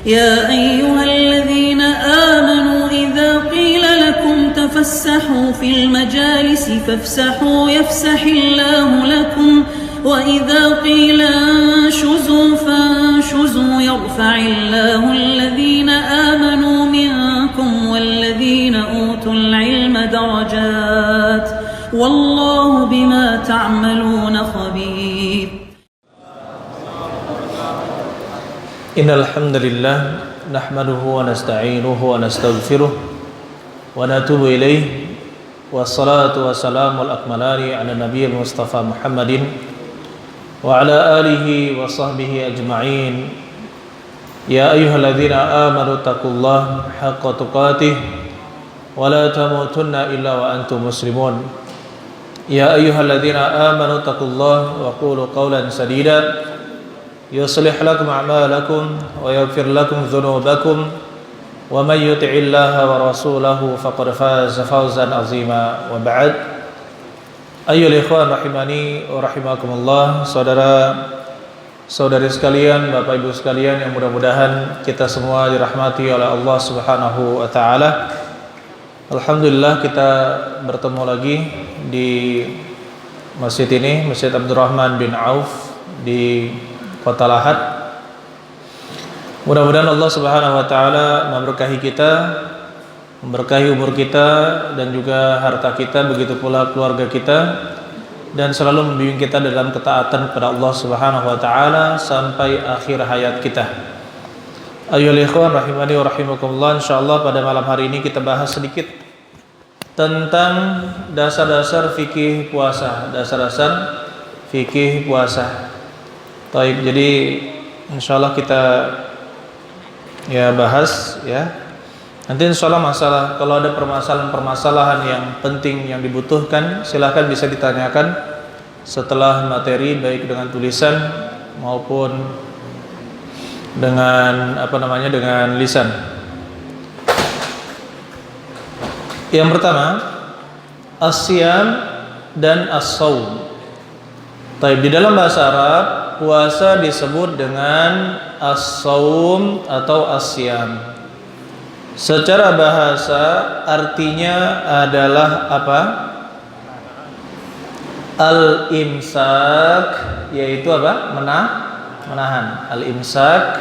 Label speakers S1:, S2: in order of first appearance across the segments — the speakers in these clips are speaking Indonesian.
S1: يا أيها الذين آمنوا إذا قيل لكم تفسحوا في المجالس فافسحوا يفسح الله لكم وإذا قيل انشزوا فانشزوا يرفع الله الذين آمنوا منكم والذين أوتوا العلم درجات والله بما تعملون خبير.
S2: إن الحمد لله نحمده ونستعينه ونستغفره ونتوب إليه والصلاة والسلام الأكملان على النبي المصطفى محمد وعلى آله وصحبه أجمعين. يا أيها الذين آمنوا اتقوا الله حق تقاته ولا تموتن إلا وأنتم مسلمون. يا أيها الذين آمنوا اتقوا الله وقولوا قولا سديدا يصلح لكم أعمالكم ويغفر لكم ذنوبكم ومن يطع الله ورسوله فقد فاز فوزا عظيما. وبعد أيها الإخوان rahimani wa rahimakumullah, saudara-saudari sekalian, Bapak Ibu sekalian yang mudah-mudahan kita semua dirahmati oleh Allah Subhanahu wa taala. Alhamdulillah kita bertemu lagi di masjid ini, Masjid Abdurrahman bin Auf di Kota Lahad. Mudah-mudahan Allah Subhanahu wa taala memberkahi kita, memberkahi umur kita dan juga harta kita, begitu pula keluarga kita, dan selalu membimbing kita dalam ketaatan kepada Allah Subhanahu wa taala sampai akhir hayat kita. Ayyuhal ikhwan rahimani wa rahimakumullah, insyaallah pada malam hari ini kita bahas sedikit tentang dasar-dasar fikih puasa, dasar-dasar fikih puasa. Baik, jadi insyaallah kita bahas ya. Nanti insyaallah masalah, kalau ada permasalahan yang penting yang dibutuhkan, silakan bisa ditanyakan setelah materi, baik dengan tulisan maupun dengan dengan lisan. Yang pertama, as-siyam dan as-shaum. Baik, di dalam bahasa Arab puasa disebut dengan as-shaum atau as-siyam. Secara bahasa artinya adalah apa? Al-imsak, yaitu apa? Menahan. Al-imsak,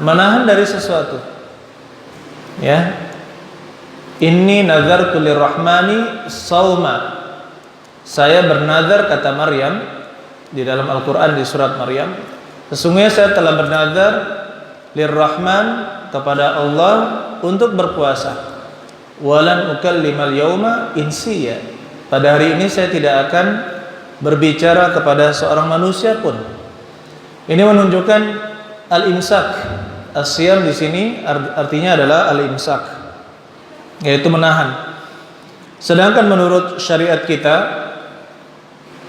S2: menahan dari sesuatu. Ya. Inni nazartu lirrahmani shauma. Saya bernazar, kata Maryam di dalam Al-Qur'an di surat Maryam, sesungguhnya saya telah bernazar lirrahman, kepada Allah untuk berpuasa. Walan ukallimal yauma insiya. Pada hari ini saya tidak akan berbicara kepada seorang manusia pun. Ini menunjukkan al-imsak. As-siyam di sini artinya adalah al-imsak, yaitu menahan. Sedangkan menurut syariat kita,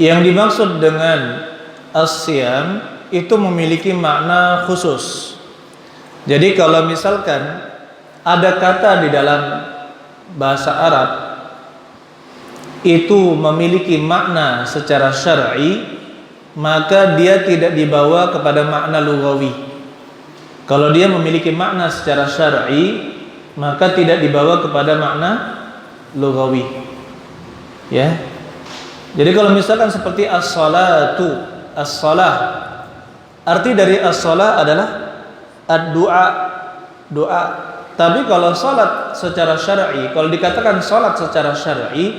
S2: yang dimaksud dengan as-siyam itu memiliki makna khusus. Jadi kalau misalkan ada kata di dalam bahasa Arab itu memiliki makna secara syar'i, maka dia tidak dibawa kepada makna lughawi. Kalau dia memiliki makna secara syar'i, maka tidak dibawa kepada makna lughawi. Ya. Jadi kalau misalkan seperti as-salatu, as-salah, arti dari as-salah adalah ad-du'a, doa. Tapi kalau salat secara syar'i, kalau dikatakan salat secara syar'i,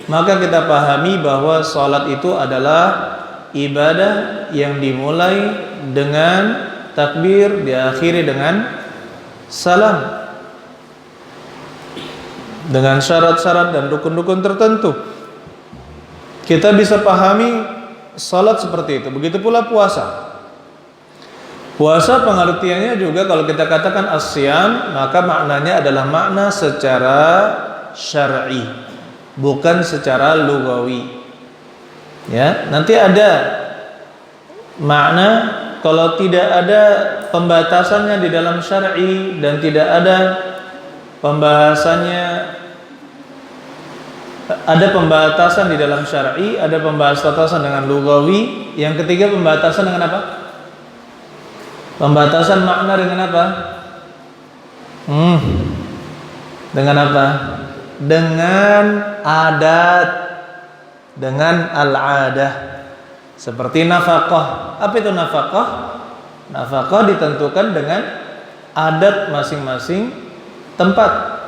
S2: maka kita pahami bahwa salat itu adalah ibadah yang dimulai dengan takbir, diakhiri dengan salam, dengan syarat-syarat dan rukun-rukun tertentu. Kita bisa pahami salat seperti itu. Begitu pula puasa. Puasa pengertiannya juga kalau kita katakan as-siyam, maka maknanya adalah makna secara syar'i, bukan secara lugawi. Ya, nanti ada makna kalau tidak ada pembatasannya di dalam syar'i dan tidak ada pembahasannya. Ada pembatasan di dalam syar'i, ada pembatasan dengan lugawi. Yang ketiga pembatasan dengan apa? Pembatasan makna dengan apa? Dengan apa? Dengan adat, dengan al-adah. Seperti nafkah. Apa itu nafkah? Nafkah ditentukan dengan adat masing-masing tempat.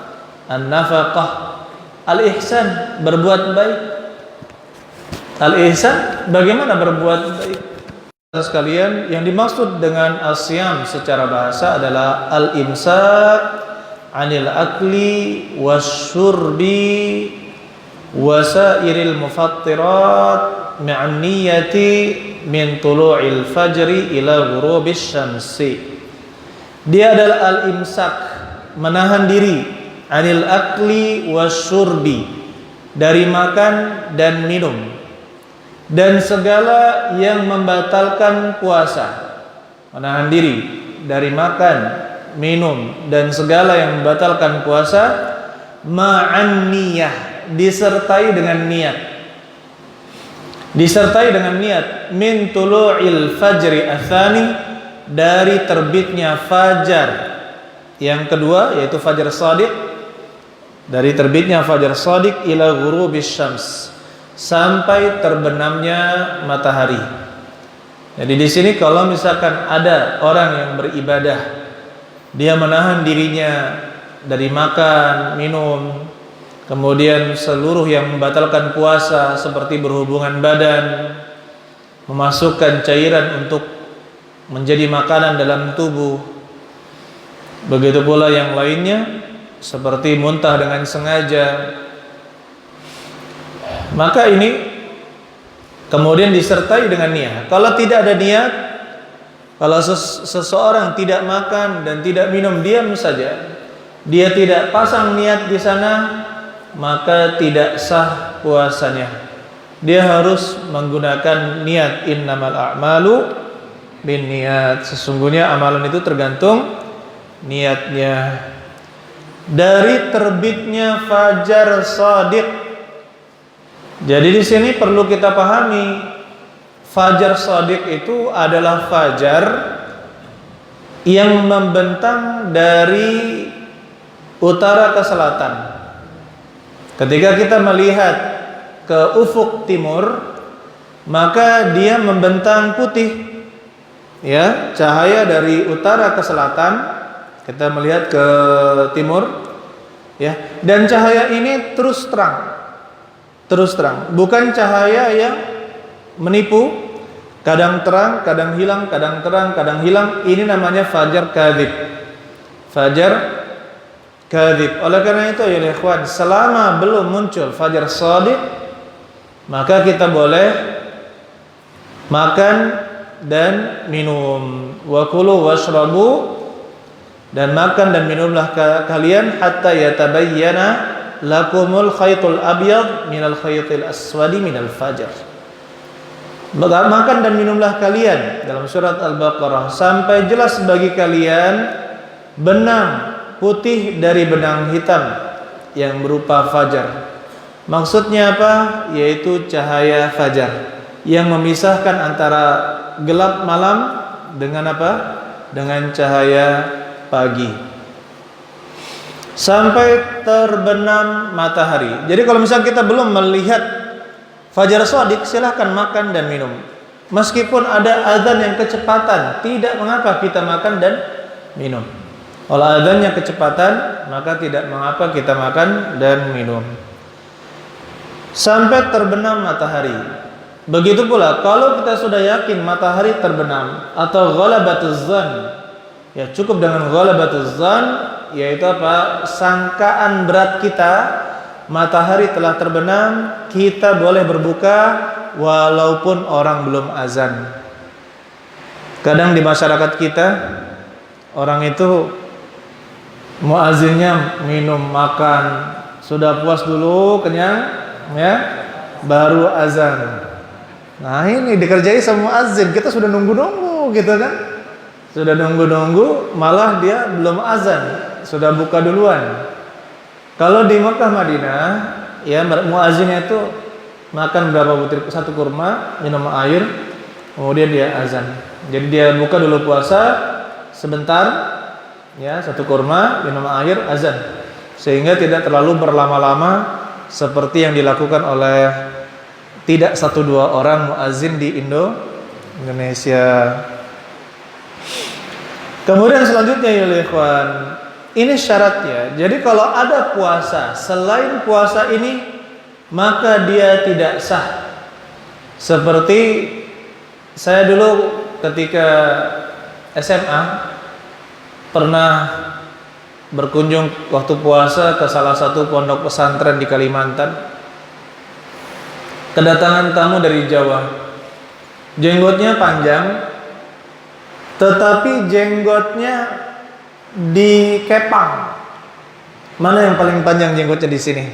S2: An-nafkah, al-ihsan, berbuat baik. Al-ihsan, bagaimana berbuat baik? Sekalian, yang dimaksud dengan as-siyam secara bahasa adalah al-imsak 'anil akli wasyurbi wasairil mufattirat ma'an niyyati min tulu'il fajri ila ghurubis syamsi. Dia adalah al-imsak, menahan diri, 'anil akli wasyurbi, dari makan dan minum, dan segala yang membatalkan puasa. Menahan diri dari makan, minum, dan segala yang membatalkan puasa, ma'an niyah, disertai dengan niat. Disertai dengan niat, min tulu'il fajri atsani, dari terbitnya fajar yang kedua, yaitu fajar shadiq, dari terbitnya fajar shadiq ila ghurubis syams, sampai terbenamnya matahari. Jadi di sini kalau misalkan ada orang yang beribadah, dia menahan dirinya dari makan, minum, kemudian seluruh yang membatalkan puasa seperti berhubungan badan, memasukkan cairan untuk menjadi makanan dalam tubuh, begitu pula yang lainnya seperti muntah dengan sengaja, maka ini kemudian disertai dengan niat. Kalau tidak ada niat, kalau seseorang tidak makan dan tidak minum, diam saja, dia tidak pasang niat di sana, maka tidak sah puasanya. Dia harus menggunakan niat. Innamal a'malu binniyat. Sesungguhnya amalan itu tergantung niatnya. Dari terbitnya fajar shadiq. Jadi di sini perlu kita pahami, fajar shadiq itu adalah fajar yang membentang dari utara ke selatan. Ketika kita melihat ke ufuk timur, maka dia membentang putih. Ya, cahaya dari utara ke selatan, kita melihat ke timur, ya. Dan cahaya ini terus terang. Terus terang, bukan cahaya yang menipu, kadang terang, kadang hilang, kadang terang, kadang hilang. Ini namanya fajar kadzib. Fajar kadzib. Oleh karena itu ya ikhwan, selama belum muncul fajar shadiq, maka kita boleh makan dan minum. Wa kulu washrabu, dan makan dan minumlah kalian hatta yatabayyana lakumul khaytul abyad minal khaytil aswadi minal fajar. Makan dan minumlah kalian dalam surat Al-Baqarah sampai jelas bagi kalian benang putih dari benang hitam yang berupa fajar. Maksudnya apa? Yaitu cahaya fajar yang memisahkan antara gelap malam dengan apa? Dengan cahaya pagi. Sampai terbenam matahari. Jadi kalau misalnya kita belum melihat fajar shadiq, silahkan makan dan minum. Meskipun ada azan yang kecepatan, tidak mengapa kita makan dan minum. Kalau azannya kecepatan, maka tidak mengapa kita makan dan minum. Sampai terbenam matahari. Begitu pula kalau kita sudah yakin matahari terbenam atau ghalabatuz zan, ya cukup dengan ghalabatuz zan, yaitu apa? Sangkaan berat kita, matahari telah terbenam, kita boleh berbuka walaupun orang belum azan. Kadang di masyarakat kita, orang itu muazzinnya minum, makan, sudah puas dulu, kenyang, ya, baru azan. Nah ini dikerjai sama muazzin, kita sudah nunggu-nunggu gitu kan. Sudah nunggu-nunggu, malah dia belum azan, sudah buka duluan. Kalau di Mekah Madinah, ya muazzinnya itu makan berapa butir, satu kurma, minum air, kemudian dia azan. Jadi dia buka dulu puasa, sebentar, ya, satu kurma, minum air, azan, sehingga tidak terlalu berlama-lama seperti yang dilakukan oleh tidak 1-2 orang muazin di Indonesia. Kemudian selanjutnya ya ikhwan, ini syaratnya. Jadi kalau ada puasa selain puasa ini, maka dia tidak sah. Seperti saya dulu ketika SMA pernah berkunjung waktu puasa ke salah satu pondok pesantren di Kalimantan. Kedatangan tamu dari Jawa. Jenggotnya panjang, tetapi jenggotnya dikepang. Mana yang paling panjang jenggotnya di sini?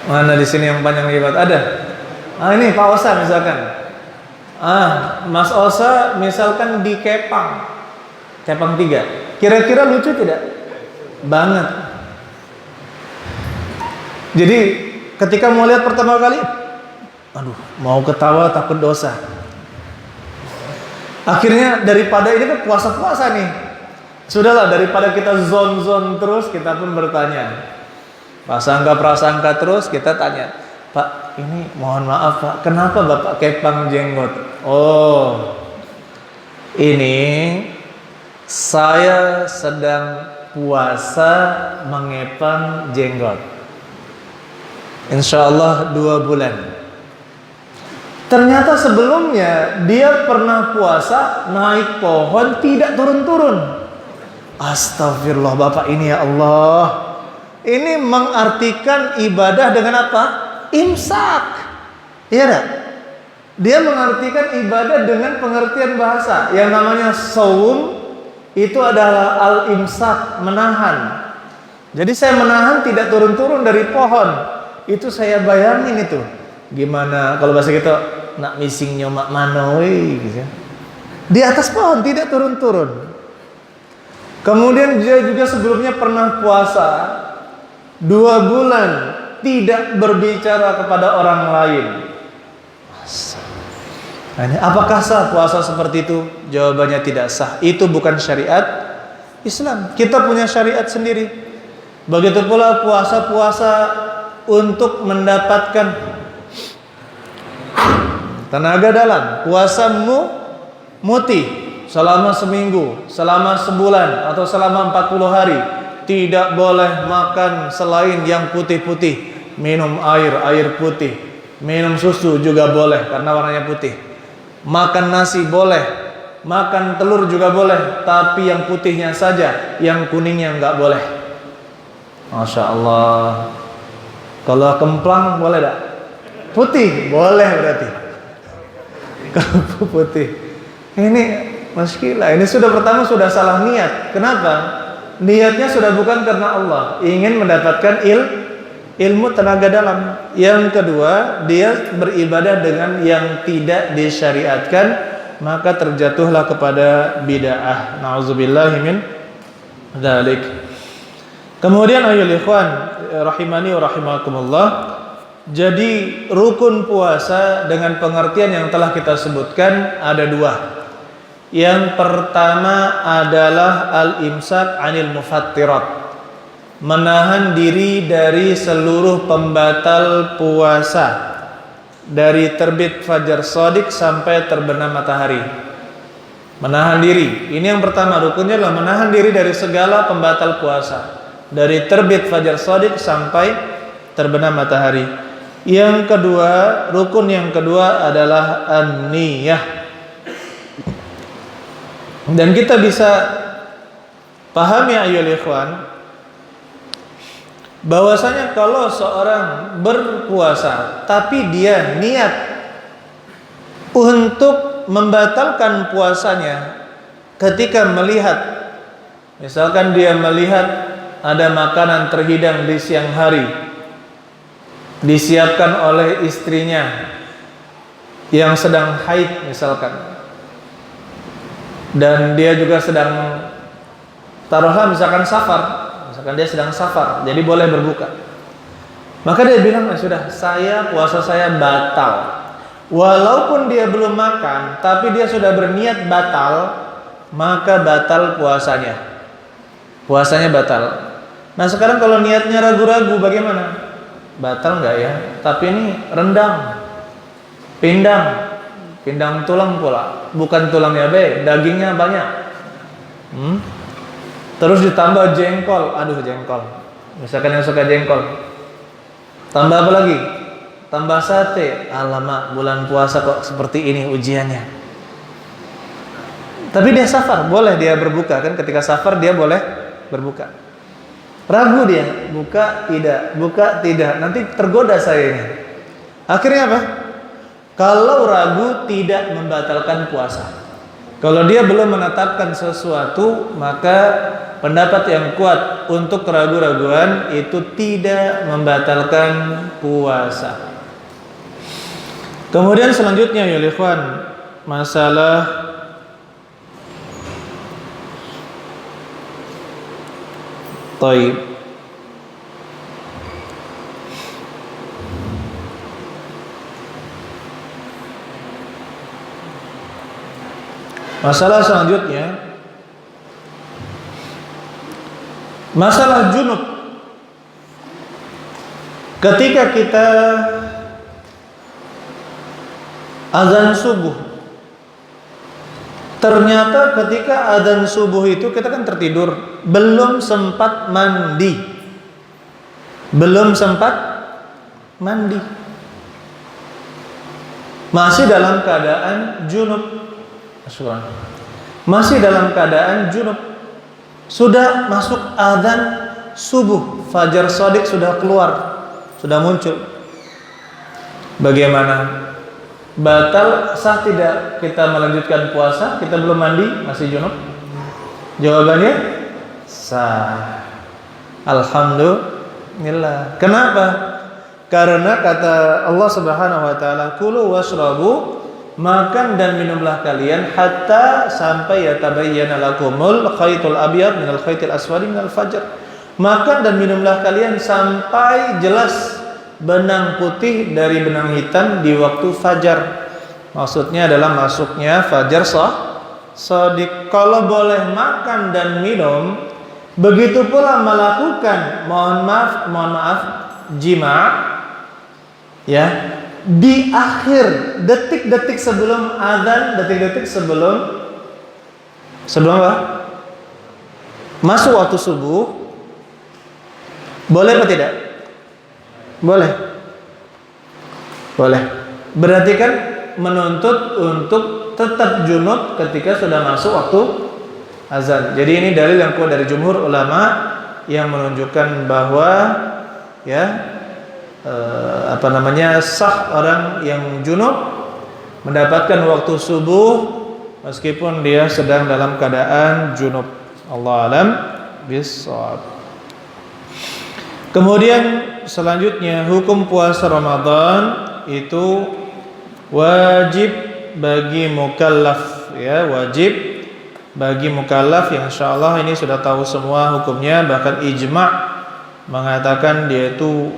S2: Mana di sini yang panjang jenggot? Ada? Ini Pak Osa misalkan. Mas Osa misalkan dikepang. Kepang 3. Kira-kira lucu tidak? Banget. Jadi ketika mau lihat pertama kali, aduh, mau ketawa takut dosa. Akhirnya daripada ini kan puasa-puasa nih, sudahlah, daripada kita zon-zon terus, kita pun bertanya. Prasangka terus kita tanya, Pak, ini mohon maaf Pak, kenapa Bapak kepang jenggot? Oh, ini saya sedang puasa mengepang jenggot. Insya Allah 2 bulan. Ternyata sebelumnya dia pernah puasa naik pohon tidak turun-turun. Astagfirullah, Bapak ini ya Allah. Ini mengartikan ibadah dengan apa? Imsak. Iya tak? Dia mengartikan ibadah dengan pengertian bahasa. Yang namanya saum itu adalah al-imsak, menahan. Jadi saya menahan tidak turun-turun dari pohon. Itu saya bayangin itu. Gimana kalau bahasa kita nak mising nyomak manoi gitu. Di atas pohon tidak turun-turun. Kemudian dia juga sebelumnya pernah puasa 2 bulan tidak berbicara kepada orang lain. Apakah sah puasa seperti itu? Jawabannya tidak sah. Itu bukan syariat Islam. Kita punya syariat sendiri. Begitu pula puasa-puasa untuk mendapatkan tenaga dalam. Puasamu muti selama seminggu, selama sebulan, atau selama 40 hari. Tidak boleh makan selain yang putih-putih. Minum air putih. Minum susu juga boleh karena warnanya putih. Makan nasi boleh, makan telur juga boleh, tapi yang putihnya saja, yang kuningnya enggak boleh. Masya Allah. Kalau kemplang boleh tak? Putih boleh berarti. Kalau putih, ini muskilah. Ini pertama sudah salah niat. Kenapa? Niatnya sudah bukan karena Allah, ingin mendapatkan ilmu tenaga dalam. Yang kedua, dia beribadah dengan yang tidak disyariatkan, maka terjatuhlah kepada bid'ah. Nauzubillahi min dzalik. Kemudian ayyuhal ikhwan rahimani wa rahimakumullah. Jadi rukun puasa dengan pengertian yang telah kita sebutkan ada 2. Yang pertama adalah al-imsak 'anil mufattirat, menahan diri dari seluruh pembatal puasa, dari terbit fajar shadiq sampai terbenam matahari. Menahan diri, ini yang pertama, rukunnya adalah menahan diri dari segala pembatal puasa, dari terbit fajar shadiq sampai terbenam matahari. Yang kedua, rukun yang kedua adalah an-niyah. Dan kita bisa pahami ayyuhal ikhwan, bahwasanya kalau seorang berpuasa tapi dia niat untuk membatalkan puasanya ketika melihat, misalkan dia melihat ada makanan terhidang di siang hari, disiapkan oleh istrinya yang sedang haid misalkan, dan dia juga sedang, taruhlah misalkan safar, misalkan dia sedang safar, jadi boleh berbuka. Maka dia bilang, sudah, puasa saya batal. Walaupun dia belum makan, tapi dia sudah berniat batal, maka batal puasanya. Puasanya batal. Nah sekarang kalau niatnya ragu-ragu bagaimana? Batal nggak ya? Tapi ini rendang, pindang tulang pula, bukan tulangnya dagingnya banyak. Terus ditambah jengkol, aduh jengkol. Misalkan yang suka jengkol, tambah apa lagi? Tambah sate. Alamak, bulan puasa kok seperti ini ujiannya. Tapi dia safar, boleh dia berbuka kan? Ketika safar dia boleh berbuka. Ragu dia, buka tidak, nanti tergoda saya ini. Akhirnya apa? Kalau ragu tidak membatalkan puasa. Kalau dia belum menetapkan sesuatu, maka pendapat yang kuat untuk keraguan-raguan itu tidak membatalkan puasa. Kemudian selanjutnya ya ikhwan, masalah Taib. Masalah selanjutnya, masalah junub. Ketika kita azan subuh, ternyata ketika azan subuh itu kita kan tertidur, belum sempat mandi. Masih dalam keadaan junub. Sudah masuk azan subuh, fajar shadiq sudah keluar, sudah muncul. Bagaimana? Batal sah tidak kita melanjutkan puasa? Kita belum mandi, masih junub? Jawabannya sah. Alhamdulillah. Kenapa? Karena kata Allah Subhanahu wa taala, "Kulu washrabu", makan dan minumlah kalian hatta sampai yatabayyana lakumul khaitul abyad minal khaitil aswadi minal fajr. Makan dan minumlah kalian sampai jelas benang putih dari benang hitam di waktu fajar. Maksudnya adalah masuknya fajar shadiq. Kalau boleh makan dan minum, begitu pula melakukan mohon maaf jima, ya, di akhir detik-detik sebelum azan, detik-detik sebelum apa? Masuk waktu subuh, boleh apa tidak? Boleh. Berarti kan menuntut untuk tetap junub ketika sudah masuk waktu azan. Jadi ini dalil yang kuat dari jumhur ulama yang menunjukkan bahwa sah orang yang junub mendapatkan waktu subuh meskipun dia sedang dalam keadaan junub. Allah alam bissawab. Kemudian selanjutnya, hukum puasa Ramadan itu wajib bagi mukallaf, ya, wajib bagi mukallaf yang insyaallah ini sudah tahu semua hukumnya, bahkan ijma' mengatakan dia itu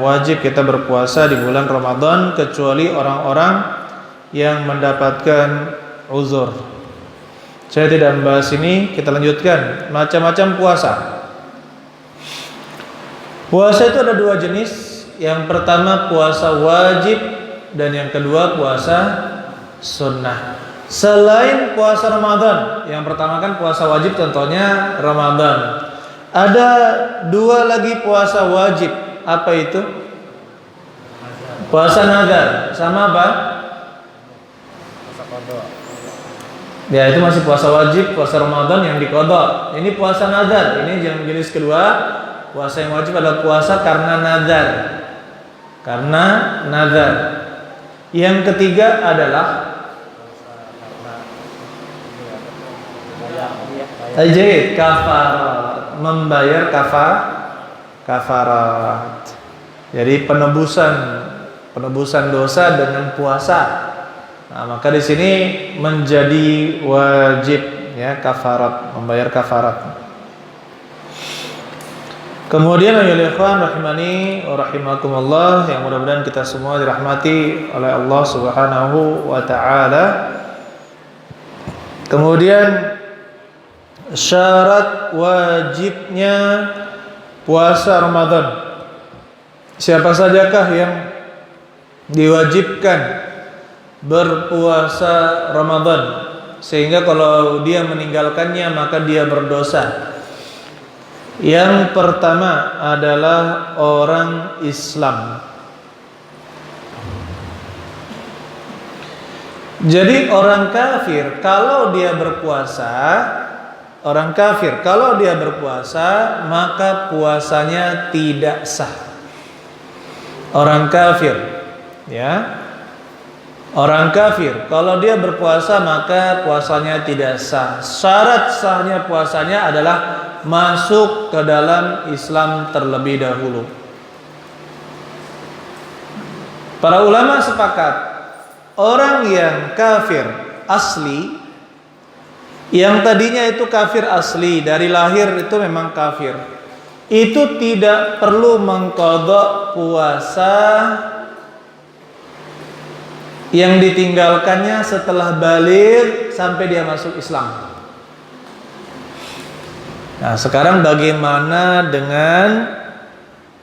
S2: wajib kita berpuasa di bulan Ramadan kecuali orang-orang yang mendapatkan uzur. Saya tidak membahas ini, kita lanjutkan. Macam-macam puasa. Puasa itu ada dua jenis. Yang pertama puasa wajib dan yang kedua puasa sunnah. Selain puasa Ramadan, yang pertama kan puasa wajib contohnya Ramadan. Ada dua lagi puasa wajib. Apa itu? Puasa nazar. Sama apa? Ya, itu masih puasa wajib, puasa Ramadan yang diqadha. Ini puasa nazar. Ini yang jenis kedua. Puasa yang wajib adalah puasa karena nazar. Yang ketiga adalah kafarat, membayar kafarat. Jadi penebusan dosa dengan puasa. Nah, maka di sini menjadi wajib, ya, kafarat, membayar kafarat. Kemudian ya ikhwan rahimani wa rahimakumullah, yang mudah-mudahan kita semua dirahmati oleh Allah Subhanahu wa taala. Kemudian syarat wajibnya puasa Ramadan. Siapa sajakah yang diwajibkan berpuasa Ramadan sehingga kalau dia meninggalkannya maka dia berdosa? Yang pertama adalah orang Islam. Jadi orang kafir kalau dia berpuasa, maka puasanya tidak sah. Orang kafir, ya. Orang kafir kalau dia berpuasa maka puasanya tidak sah. Syarat sahnya puasanya adalah masuk ke dalam Islam terlebih dahulu. Para ulama sepakat, orang yang kafir asli, yang tadinya itu kafir asli, dari lahir itu memang kafir, itu tidak perlu mengqadha puasa yang ditinggalkannya setelah baligh sampai dia masuk Islam. Nah, sekarang bagaimana dengan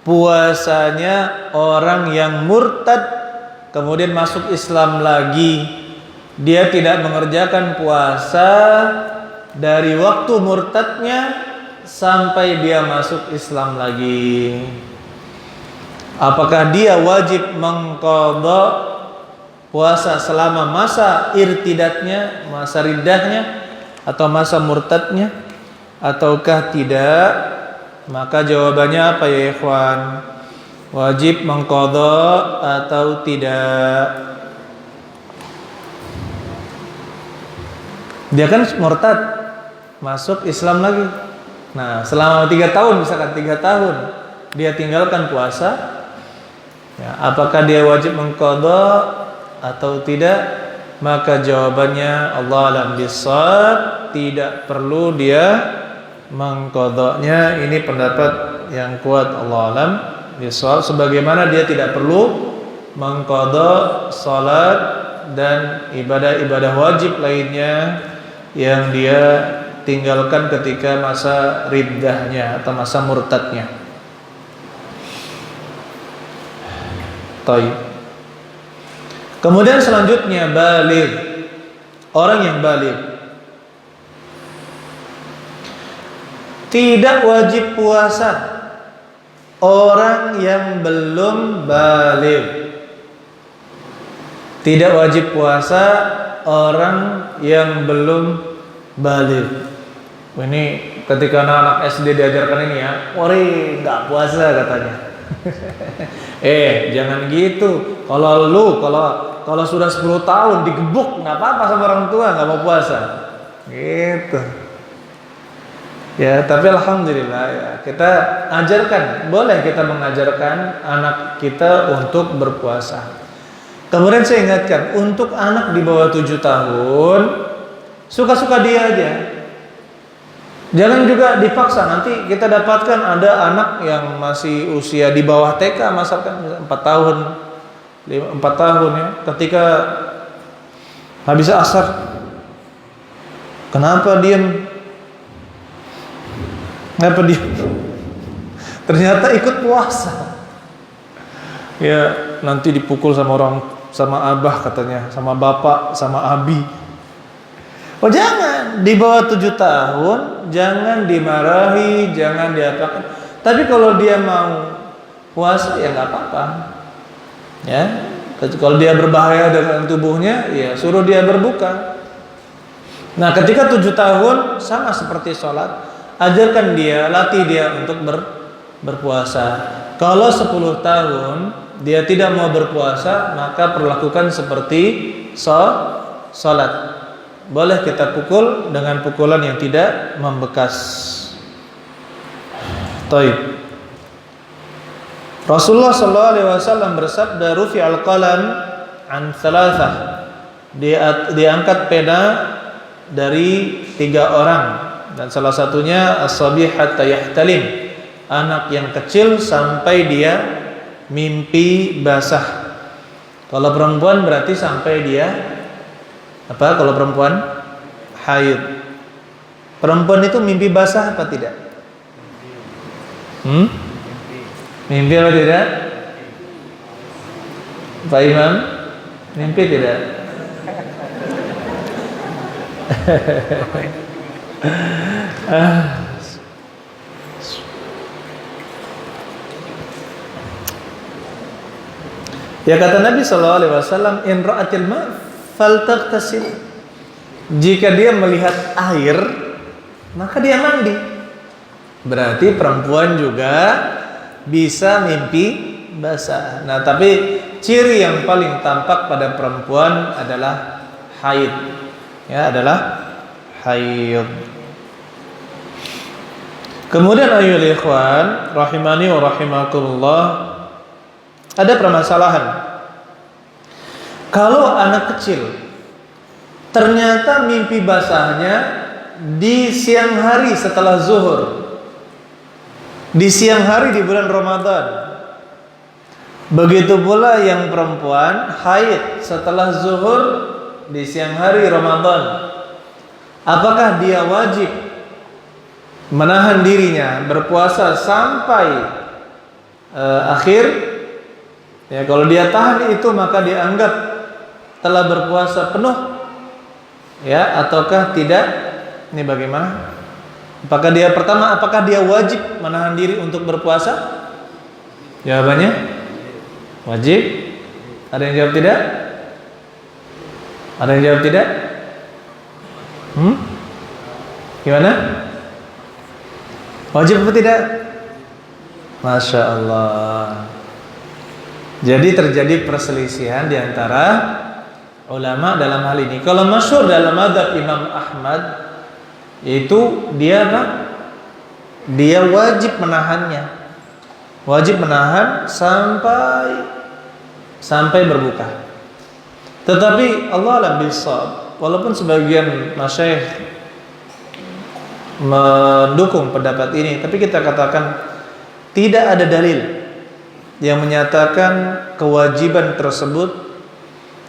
S2: puasanya orang yang murtad kemudian masuk Islam lagi? Dia tidak mengerjakan puasa dari waktu murtadnya sampai dia masuk Islam lagi. Apakah dia wajib mengqadha puasa selama masa irtidatnya, masa riddahnya, atau masa murtadnya, ataukah tidak? Maka jawabannya apa ya ikhwan? Wajib mengqadha atau tidak? Dia kan murtad, masuk Islam lagi. Nah, selama 3 tahun, misalkan 3 tahun dia tinggalkan puasa, ya, apakah dia wajib mengqadha atau tidak? Maka jawabannya Allah alam bissawab, tidak perlu dia mengqadhanya. Ini pendapat yang kuat, Allah alam bissawab, sebagaimana dia tidak perlu mengqadha salat dan ibadah-ibadah wajib lainnya yang dia tinggalkan ketika masa riddahnya atau masa murtadnya. Taib. Kemudian selanjutnya baligh. Orang yang baligh tidak wajib puasa. Orang yang belum baligh tidak wajib puasa. Orang yang belum baligh. Ini ketika anak-anak SD diajarkan ini ya, "Wori, nggak puasa," katanya. Jangan gitu. Kalau sudah 10 tahun digebuk nggak apa-apa sama orang tua, nggak mau puasa. Gitu. Ya, tapi alhamdulillah ya, kita ajarkan, boleh kita mengajarkan anak kita untuk berpuasa. Kemudian saya ingatkan, untuk anak di bawah 7 tahun, suka-suka dia aja. Jangan juga dipaksa. Nanti kita dapatkan ada anak yang masih usia di bawah TK, misalkan 4 tahun, 4 tahun ya. Ketika habis asar, kenapa diam? Kenapa diam? Ternyata ikut puasa. Ya, nanti dipukul sama abah katanya, sama bapak, sama abi. Oh jangan, di bawah 7 tahun jangan dimarahi, jangan diapakan. Tapi kalau dia mau puasa ya nggak apa-apa. Ya, kalau dia berbahaya dengan tubuhnya, ya suruh dia berbuka. Nah, ketika 7 tahun sama seperti sholat, ajarkan dia, latih dia untuk berpuasa. Kalau 10 tahun dia tidak mau berpuasa, maka perlakukan seperti sholat. Boleh kita pukul dengan pukulan yang tidak membekas. Taib. Rasulullah SAW bersabda, "Rufi'al qalam an thalathah." Diangkat pena dari 3 orang, dan salah satunya as-sabih hatta yahtalim, anak yang kecil sampai dia mimpi basah. Kalau perempuan berarti sampai dia apa? Kalau perempuan haid. Perempuan itu mimpi basah apa tidak? Mimpi apa tidak? Pak Imam, mimpi tidak? Ya kata Nabi SAW, in ra'atil ma' faltaghtasil. Jika dia melihat air, maka dia mandi. Berarti perempuan juga bisa mimpi basah. Nah, tapi ciri yang paling tampak pada perempuan adalah haid. Ya, adalah haid. Kemudian ayyuhal ikhwan rahimani wa rahimakumullah, ada permasalahan. Kalau anak kecil ternyata mimpi basahnya di siang hari setelah zuhur, di siang hari di bulan Ramadan. Begitu pula yang perempuan haid setelah zuhur di siang hari Ramadan. Apakah dia wajib menahan dirinya berpuasa sampai akhir? Ya, kalau dia tahan itu maka dianggap telah berpuasa penuh, ya, ataukah tidak? Ini bagaimana? Apakah dia wajib menahan diri untuk berpuasa? Jawabannya wajib. Ada yang jawab tidak? Ada yang jawab tidak? Gimana? Wajib atau tidak? Masya Allah. Jadi terjadi perselisihan di antara ulama dalam hal ini. Kalau masyhur dalam mazhab Imam Ahmad, yaitu dia wajib menahannya, wajib menahan sampai berbuka. Tetapi Allah a'lam bishawab, walaupun sebagian masyayikh mendukung pendapat ini, tapi kita katakan tidak ada dalil yang menyatakan kewajiban tersebut.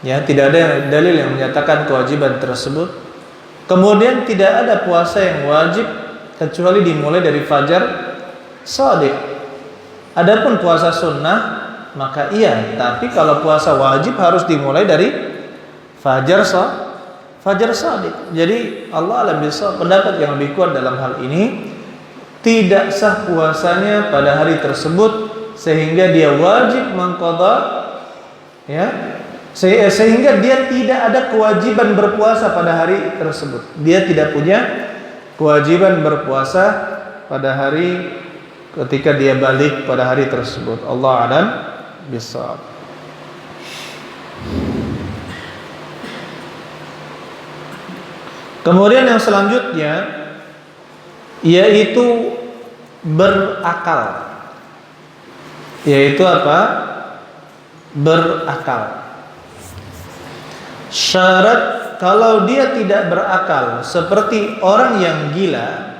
S2: Ya, tidak ada dalil yang menyatakan kewajiban tersebut. Kemudian tidak ada puasa yang wajib kecuali dimulai dari fajar shadiq. Adapun puasa sunnah maka iya, tapi kalau puasa wajib harus dimulai dari fajar shadiq. Jadi Allah a'lam bishawab, pendapat yang lebih kuat dalam hal ini, tidak sah puasanya pada hari tersebut sehingga dia wajib mengqadha, ya, sehingga dia tidak ada kewajiban berpuasa pada hari tersebut. Dia tidak punya kewajiban berpuasa pada hari ketika dia balik pada hari tersebut. Allah a'lam bishawab. Kemudian yang selanjutnya yaitu berakal. Yaitu apa? Berakal. Syarat kalau dia tidak berakal seperti orang yang gila.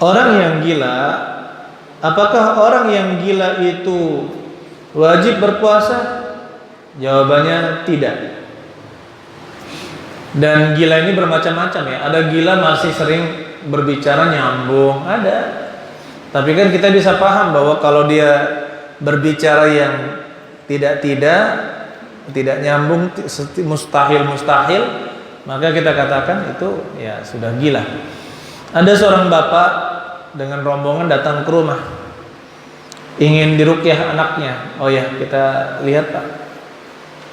S2: Orang yang gila, apakah orang yang gila itu wajib berpuasa? Jawabannya tidak. Dan gila ini bermacam-macam ya. Ada gila masih sering berbicara nyambung, ada. Tapi kan kita bisa paham bahwa kalau dia berbicara yang tidak nyambung, mustahil, maka kita katakan itu ya sudah gila. Ada seorang bapak dengan rombongan datang ke rumah, ingin diruqyah anaknya. Oh ya, kita lihat Pak,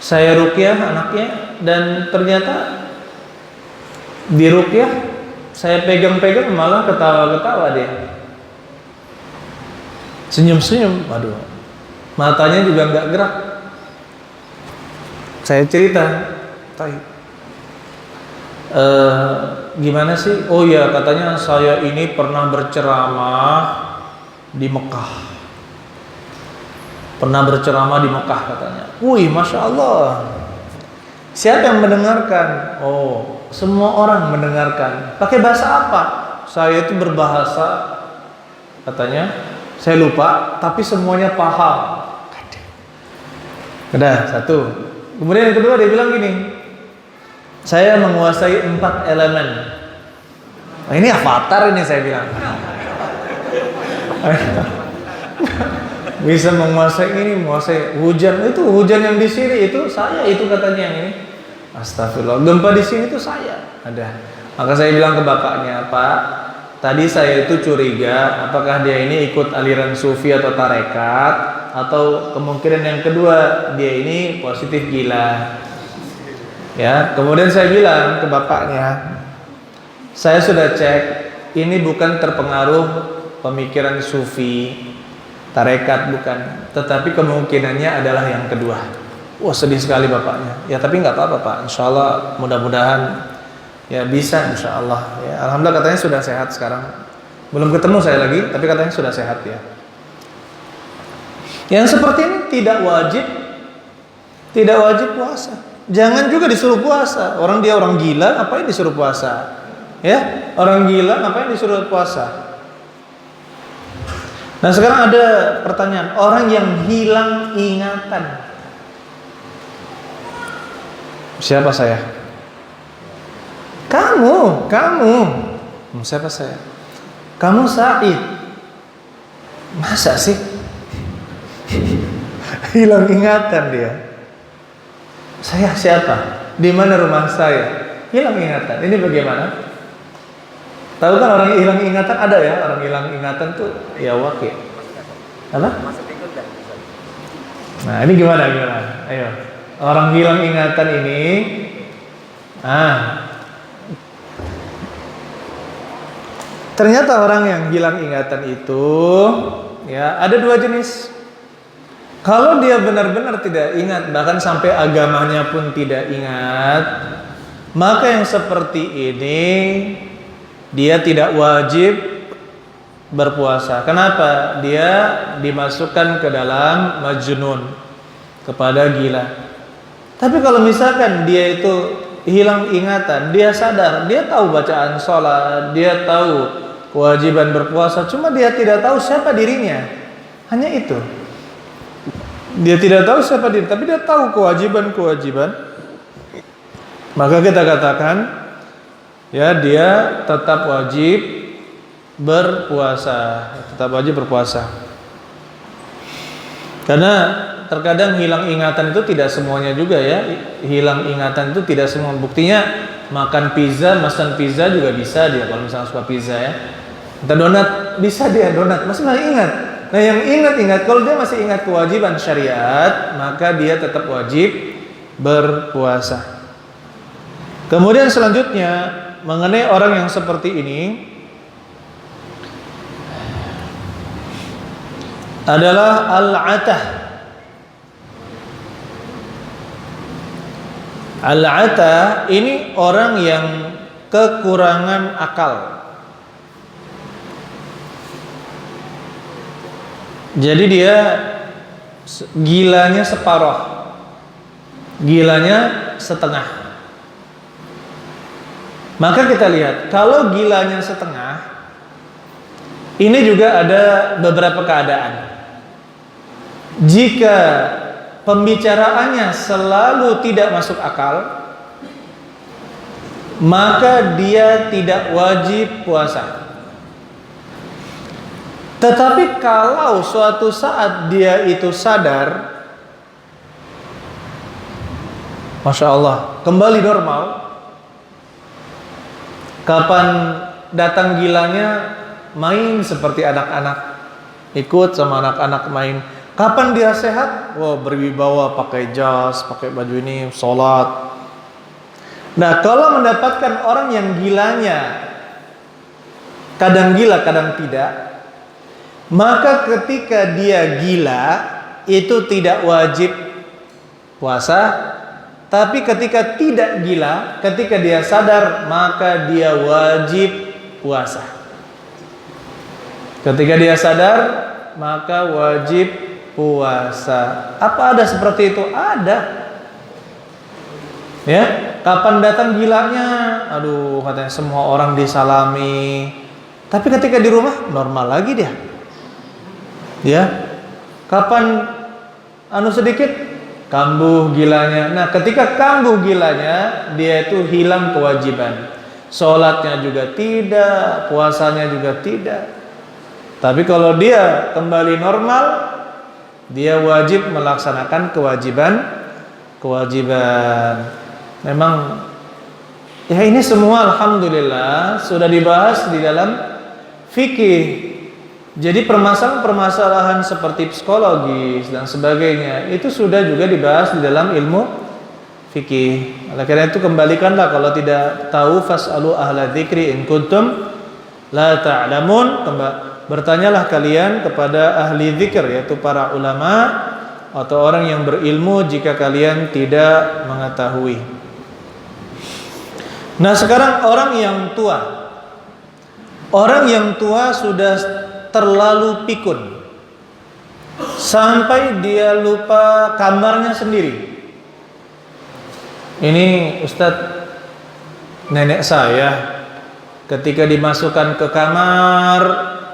S2: saya ruqyah anaknya dan ternyata diruqyah, saya pegang-pegang malah ketawa-ketawa dia. Senyum-senyum, waduh, matanya juga nggak gerak. Saya cerita, gimana sih? Oh ya, katanya saya ini pernah berceramah di Mekah. Pernah berceramah di Mekah katanya. Wih, Masya Allah. Siapa yang mendengarkan? Oh, semua orang mendengarkan. Pakai bahasa apa? Saya itu berbahasa, katanya. Saya lupa, tapi semuanya paham. Udah, satu. Kemudian yang kedua dia bilang gini, saya menguasai 4 elemen. Nah, ini avatar ini saya bilang. Bisa menguasai ini, menguasai hujan. Itu hujan yang di sini itu saya, itu katanya yang ini. Astagfirullah, gempa di sini itu saya. Ada. Maka saya bilang ke bapaknya, Pak, tadi saya itu curiga apakah dia ini ikut aliran sufi atau tarekat, atau kemungkinan yang kedua dia ini positif gila. Ya, kemudian saya bilang ke bapaknya, saya sudah cek, ini bukan terpengaruh pemikiran sufi, tarekat bukan, tetapi kemungkinannya adalah yang kedua. Wah, sedih sekali bapaknya. Ya tapi nggak apa-apa Pak, insya Allah mudah-mudahan ya bisa, insya Allah. Ya, alhamdulillah katanya sudah sehat sekarang. Belum ketemu saya lagi, tapi katanya sudah sehat ya. Yang seperti ini tidak wajib puasa. Jangan juga disuruh puasa. Orang gila, ngapain disuruh puasa? Ya, orang gila ngapain disuruh puasa? Nah sekarang ada pertanyaan, orang yang hilang ingatan. Siapa saya? Kamu. Siapa saya? Kamu Said. Masa sih? Hilang ingatan dia. Saya siapa? Di mana rumah saya? Hilang ingatan. Ini bagaimana? Tahu kan orang hilang ingatan ada ya? Orang hilang ingatan tuh ya wakil. Apa? Nah ini gimana? Ayo. Orang hilang ingatan ini, ternyata orang yang hilang ingatan itu, ya ada dua jenis. Kalau dia benar-benar tidak ingat, bahkan sampai agamanya pun tidak ingat, maka yang seperti ini dia tidak wajib berpuasa. Kenapa? Dia dimasukkan ke dalam majnun, kepada gila. Tapi kalau misalkan dia itu hilang ingatan, dia sadar, dia tahu bacaan sholat, dia tahu kewajiban berpuasa, cuma dia tidak tahu siapa dirinya. Hanya itu. Dia tidak tahu siapa diri, tapi dia tahu kewajiban. Maka kita katakan, ya dia tetap wajib berpuasa, Karena terkadang hilang ingatan itu tidak semuanya juga ya. Hilang ingatan itu tidak semua. Buktinya makan pizza, pesan pizza juga bisa dia kalau misalnya suka pizza ya. Kita donat, bisa dia donat, masih ingat. Nah yang ingat, kalau dia masih ingat kewajiban syariat, maka dia tetap wajib berpuasa. Kemudian selanjutnya mengenai orang yang seperti ini adalah al-atah. Al-atah ini orang yang kekurangan akal. Jadi dia gilanya separuh, gilanya setengah. Maka kita lihat, kalau gilanya setengah, ini juga ada beberapa keadaan. Jika pembicaraannya selalu tidak masuk akal, maka dia tidak wajib puasa. Tetapi kalau suatu saat dia itu sadar, Masya Allah, kembali normal. Kapan datang gilanya, main seperti anak-anak, ikut sama anak-anak main. Kapan dia sehat? Wah, berwibawa, pakai jas, pakai baju ini, sholat. Nah, kalau mendapatkan orang yang gilanya kadang gila, kadang tidak, maka ketika dia gila itu tidak wajib puasa. Tapi ketika tidak gila, ketika dia sadar, maka dia wajib puasa. Ketika dia sadar, maka wajib puasa. Apa ada seperti itu? Ada. Ya, kapan datang gilanya? Aduh, katanya semua orang disalami. Tapi ketika di rumah normal lagi dia. Ya. Kapan sedikit kambuh gilanya. Nah, ketika kambuh gilanya, dia itu hilang kewajiban. sholatnya juga tidak, puasanya juga tidak. Tapi kalau dia kembali normal, dia wajib melaksanakan kewajiban. Memang ya ini semua alhamdulillah sudah dibahas di dalam fikih. Jadi permasalahan-permasalahan seperti psikologis dan sebagainya itu sudah juga dibahas di dalam ilmu fikih. Oleh karena itu kembalikanlah kalau tidak tahu fas'alu ahla dzikri in kuntum la ta'lamun. Bertanyalah kalian kepada ahli dzikir, yaitu para ulama atau orang yang berilmu jika kalian tidak mengetahui. Nah, sekarang orang yang tua sudah terlalu pikun sampai dia lupa kamarnya sendiri. Ini Ustadz, nenek saya ketika dimasukkan ke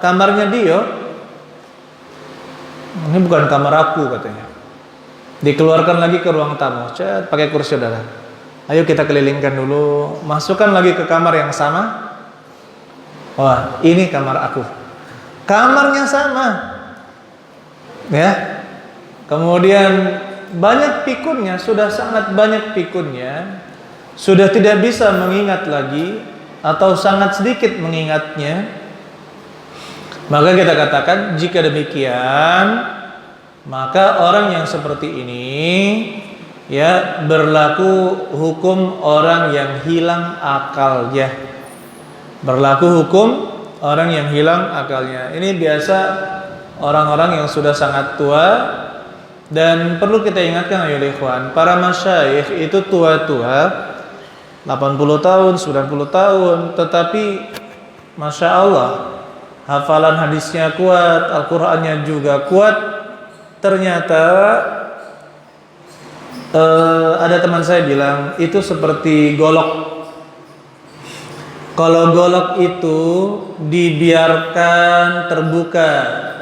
S2: kamarnya dia, ini bukan kamar aku katanya. Dikeluarkan lagi ke ruang tamu, pakai kursi saudara. Ayo kita kelilingkan dulu, masukkan lagi ke kamar yang sama. Wah, ini kamar aku. Kamarnya sama, ya. Kemudian banyak pikunnya, sudah sangat banyak pikunnya, sudah tidak bisa mengingat lagi atau sangat sedikit mengingatnya. Maka kita katakan jika demikian, maka orang yang seperti ini ya berlaku hukum orang yang hilang akalnya. Berlaku hukum orang yang hilang akalnya. Ini biasa orang-orang yang sudah sangat tua. Dan perlu kita ingatkan ya ikhwan, para masyayikh itu tua-tua 80 tahun, 90 tahun, tetapi Masya Allah hafalan hadisnya kuat, Al-Qur'annya juga kuat. Ternyata ada teman saya bilang itu seperti golok. Kalau golok itu dibiarkan terbuka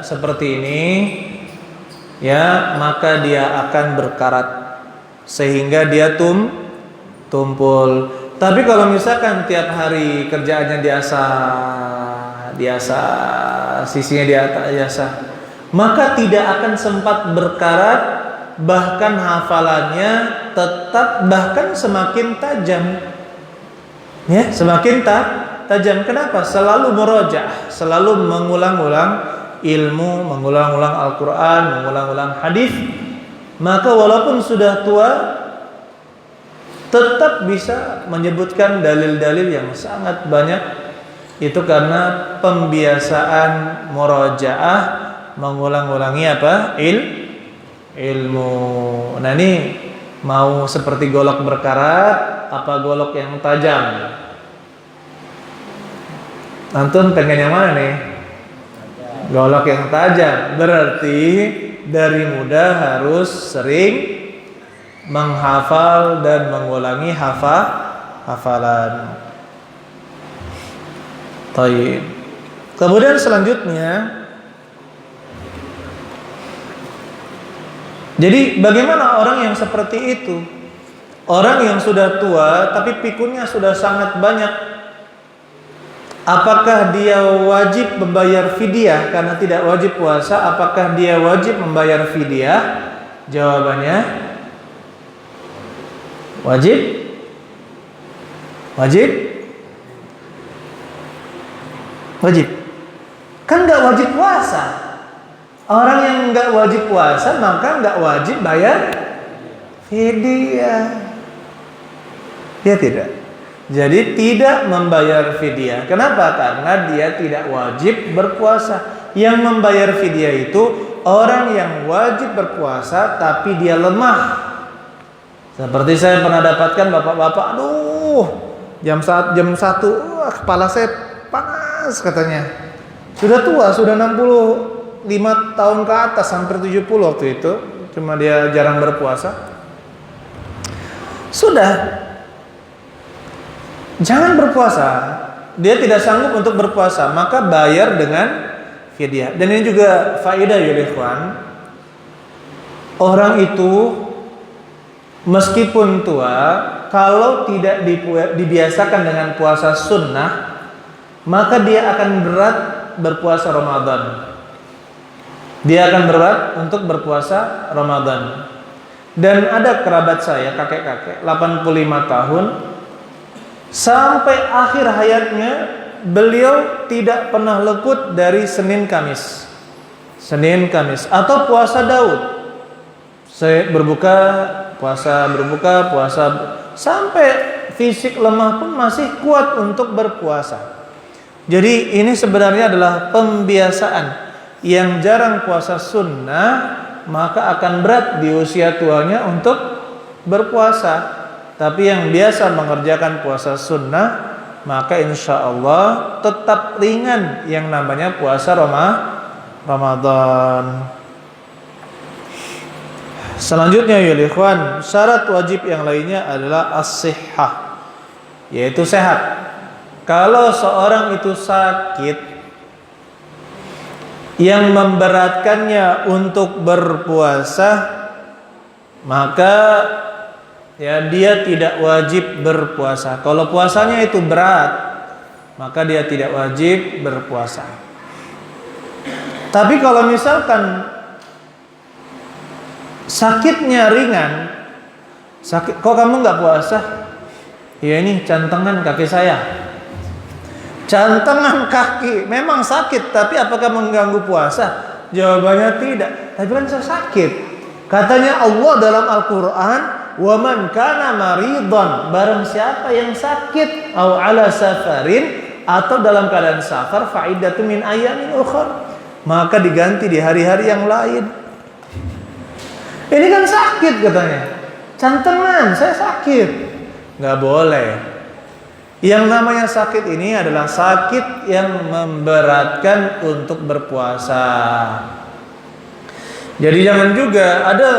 S2: seperti ini, ya, maka dia akan berkarat sehingga dia tumpul. Tapi kalau misalkan tiap hari kerjaannya diasah, sisinya diasah, maka tidak akan sempat berkarat, bahkan hafalannya tetap bahkan semakin tajam. Ya, semakin tajam. Kenapa? Selalu murojaah, selalu mengulang-ulang ilmu, mengulang-ulang Al-Quran, mengulang-ulang hadis. Maka walaupun sudah tua, tetap bisa menyebutkan dalil-dalil yang sangat banyak. Itu karena pembiasaan murojaah, mengulang-ulangi apa? Ilmu. Nah, ini mau seperti golok berkarat, apa golok yang tajam? Antum pengen yang mana nih? Golok yang tajam. Berarti dari muda harus sering menghafal dan mengulangi hafalan. Taib. Kemudian selanjutnya, jadi bagaimana orang yang seperti itu? Orang yang sudah tua tapi pikunnya sudah sangat banyak. Apakah dia wajib membayar fidyah karena tidak wajib puasa? Apakah dia wajib membayar fidyah? Jawabannya wajib. Kan nggak wajib puasa. Orang yang nggak wajib puasa maka nggak wajib bayar fidyah. Dia tidak. Jadi tidak membayar fidyah. Kenapa? Karena dia tidak wajib berpuasa. Yang membayar fidyah itu orang yang wajib berpuasa tapi dia lemah. Seperti saya pernah dapatkan bapak-bapak, aduh, jam 1, kepala saya panas katanya. Sudah tua, sudah 65 tahun ke atas, hampir 70 waktu itu. Cuma dia jarang berpuasa. Sudah, jangan berpuasa. Dia tidak sanggup untuk berpuasa, maka bayar dengan fidyah. Dan ini juga faedah ya ikhwan. Orang itu meskipun tua kalau tidak dibiasakan dengan puasa sunnah, maka dia akan berat berpuasa Ramadan. Dia akan berat untuk berpuasa Ramadan. Dan ada kerabat saya, kakek-kakek 85 tahun, sampai akhir hayatnya beliau tidak pernah luput dari Senin Kamis atau puasa Daud. Saya berbuka, puasa sampai fisik lemah pun masih kuat untuk berpuasa. Jadi ini sebenarnya adalah pembiasaan. Yang jarang puasa sunnah maka akan berat di usia tuanya untuk berpuasa. Tapi yang biasa mengerjakan puasa sunnah, maka insya Allah tetap ringan yang namanya puasa Ramadan. Selanjutnya ya ikhwan, syarat wajib yang lainnya adalah as-sihhah, yaitu sehat. Kalau seorang itu sakit yang memberatkannya untuk berpuasa, maka ya dia tidak wajib berpuasa. Kalau puasanya itu berat, maka dia tidak wajib berpuasa. Tapi kalau misalkan sakitnya ringan, kok kamu nggak puasa? Ya ini cantengan kaki saya. Cantengan kaki memang sakit, tapi apakah mengganggu puasa? Jawabannya tidak. Tapi kan saya sakit. Katanya Allah dalam Al-Quran, wa man kana maridhan, barang siapa yang sakit, au ala safarin, atau dalam keadaan safar, fa'idatun min ayamin ukhra, maka diganti di hari-hari yang lain. Ini kan sakit katanya. Cantengan, saya sakit. Nggak boleh. Yang namanya sakit ini adalah sakit yang memberatkan untuk berpuasa. Jadi jangan juga ada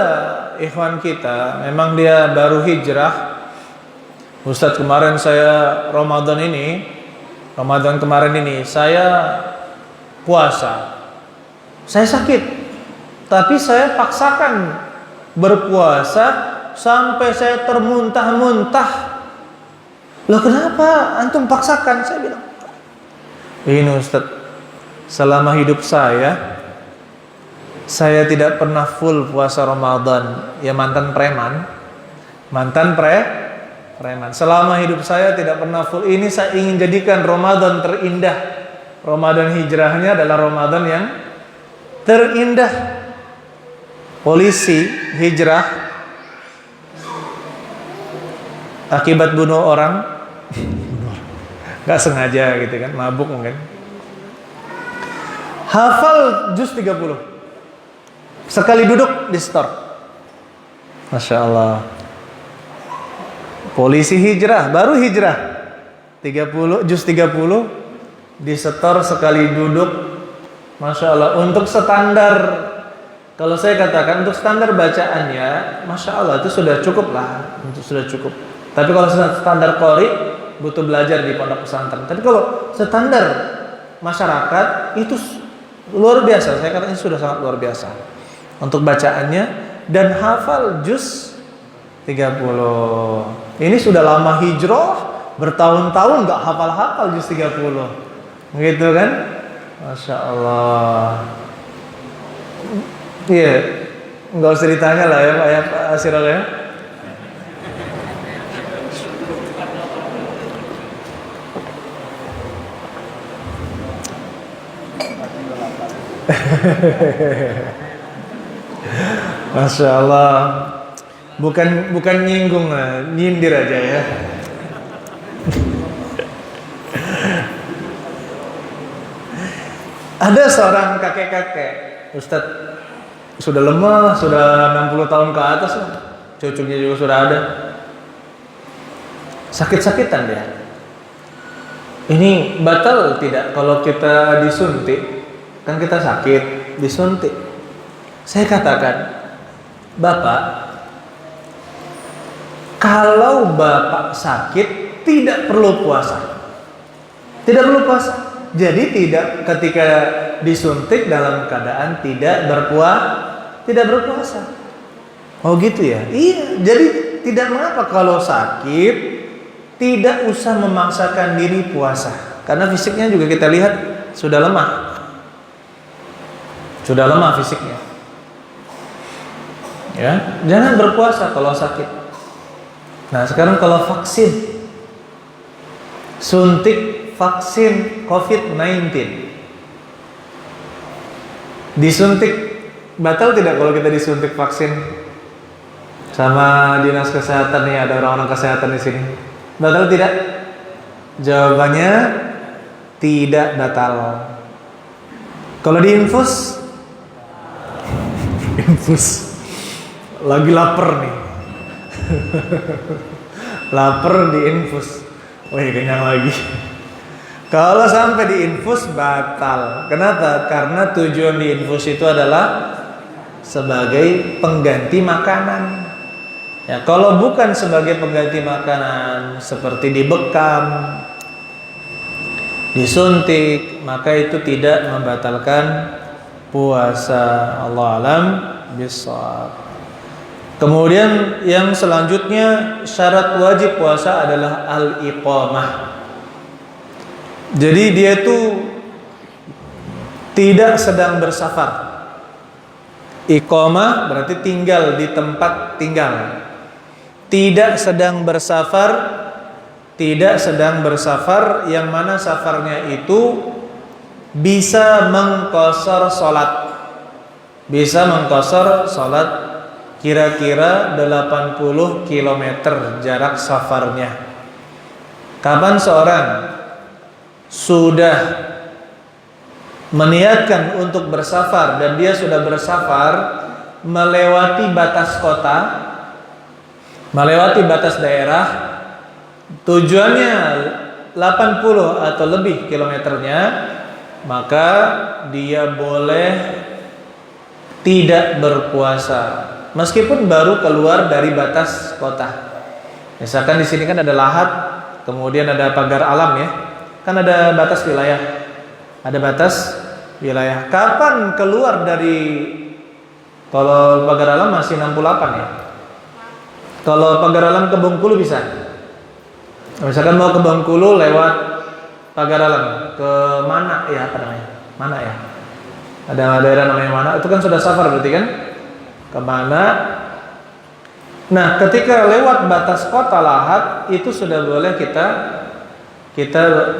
S2: ikhwan kita, memang dia baru hijrah. Ustadz kemarin saya Ramadan kemarin ini saya puasa. Saya sakit, tapi saya paksakan berpuasa sampai saya termuntah-muntah. Loh kenapa antum paksakan? Saya bilang, ini Ustaz, selama hidup saya tidak pernah full puasa Ramadan. Ya mantan preman. Selama hidup saya tidak pernah full. Ini saya ingin jadikan Ramadan terindah. Ramadan hijrahnya adalah Ramadan yang terindah. Polisi hijrah akibat bunuh orang, nggak sengaja gitu kan, mabuk mungkin. Hafal juz 30 sekali duduk di setor. Masya Allah. Polisi hijrah, baru hijrah, 30 juz 30 di setor sekali duduk. Masya Allah. Untuk standar, kalau saya katakan untuk standar bacaannya, Masya Allah itu sudah cukup lah, sudah cukup. Tapi kalau standar qori butuh belajar di pondok pesantren. Tapi kalau standar masyarakat itu luar biasa. Saya katakan sudah sangat luar biasa untuk bacaannya, dan hafal juz 30. Ini sudah lama hijrah, bertahun-tahun nggak hafal juz 30. Begitu kan? Masya Allah. Iya, nggak usah ditanya lah ya Pak Asirul ya. Masya Allah, bukan nyinggung lah, nyindir aja ya. Ada seorang kakek-kakek, Ustadz, sudah lemah, sudah 60 tahun ke atas lah, cucunya juga sudah ada, sakit-sakitan dia. Ini batal tidak kalau kita disuntik? Kan kita sakit, disuntik. Saya katakan, Bapak, kalau Bapak sakit tidak perlu puasa. Tidak perlu puasa. Jadi tidak, ketika disuntik dalam keadaan tidak berpuasa. Oh gitu ya? Iya, jadi tidak mengapa kalau sakit tidak usah memaksakan diri puasa, karena fisiknya juga kita lihat sudah lemah. Sudah lemah fisiknya. Ya, jangan berpuasa kalau sakit. Nah, sekarang kalau vaksin, suntik vaksin COVID-19, disuntik, batal tidak kalau kita disuntik vaksin sama dinas kesehatan nih, ada orang-orang kesehatan di sini? Batal tidak? Jawabannya tidak batal. Kalau diinfus, lagi lapar nih. Lapar diinfus. Wih, kenyang lagi. Kalau sampai diinfus batal. Kenapa? Karena tujuan diinfus itu adalah sebagai pengganti makanan. Ya, kalau bukan sebagai pengganti makanan seperti dibekam, disuntik, maka itu tidak membatalkan puasa. Allah alam bissawab. Kemudian yang selanjutnya, syarat wajib puasa adalah al-iqamah. Jadi dia itu tidak sedang bersafar. Iqamah berarti tinggal di tempat tinggal. Tidak sedang bersafar, tidak sedang bersafar, yang mana safarnya itu bisa mengqashar salat. Bisa mengqashar salat kira-kira 80 km jarak safarnya. Kapan seorang sudah meniatkan untuk bersafar dan dia sudah bersafar melewati batas kota, melewati batas daerah, tujuannya 80 atau lebih kilometernya, maka dia boleh tidak berpuasa meskipun baru keluar dari batas kota. Misalkan di sini kan ada lahat, kemudian ada pagar alam ya. Kan ada batas wilayah. Ada batas wilayah. Kapan keluar dari, kalau pagar alam masih 68 ya. Kalau pagar alam ke Bengkulu bisa. Misalkan mau ke Bengkulu lewat pagar alam ke mana ya, apa namanya? Mana ya? Ada daerah namanya mana? Itu kan sudah safar berarti kan? Kemana? Nah, ketika lewat batas kota lahat itu sudah boleh kita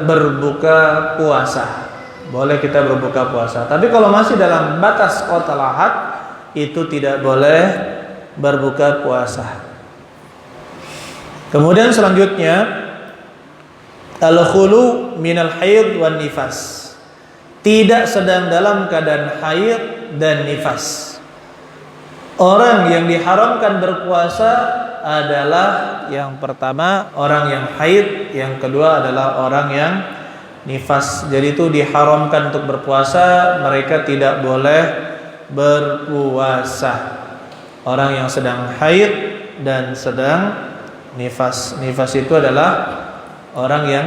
S2: berbuka puasa. Boleh kita berbuka puasa. Tapi kalau masih dalam batas kota lahat itu tidak boleh berbuka puasa. Kemudian selanjutnya al-khulu minal haid wan nifas. Tidak sedang dalam keadaan haid dan nifas. Orang yang diharamkan berpuasa adalah yang pertama orang yang haid, yang kedua adalah orang yang nifas. Jadi itu diharamkan untuk berpuasa, mereka tidak boleh berpuasa. Orang yang sedang haid dan sedang nifas. Nifas itu adalah orang yang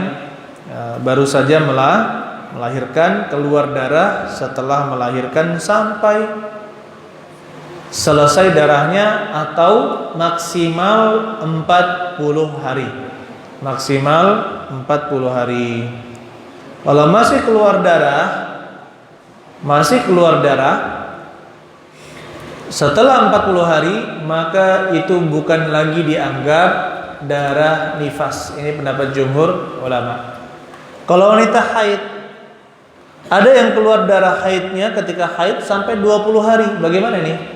S2: baru saja melahirkan, keluar darah, setelah melahirkan sampai selesai darahnya atau maksimal 40 hari. Maksimal 40 hari. Kalau masih keluar darah setelah 40 hari, maka itu bukan lagi dianggap darah nifas. Ini pendapat jumhur ulama. Kalau wanita haid, ada yang keluar darah haidnya ketika haid sampai 20 hari. Bagaimana nih?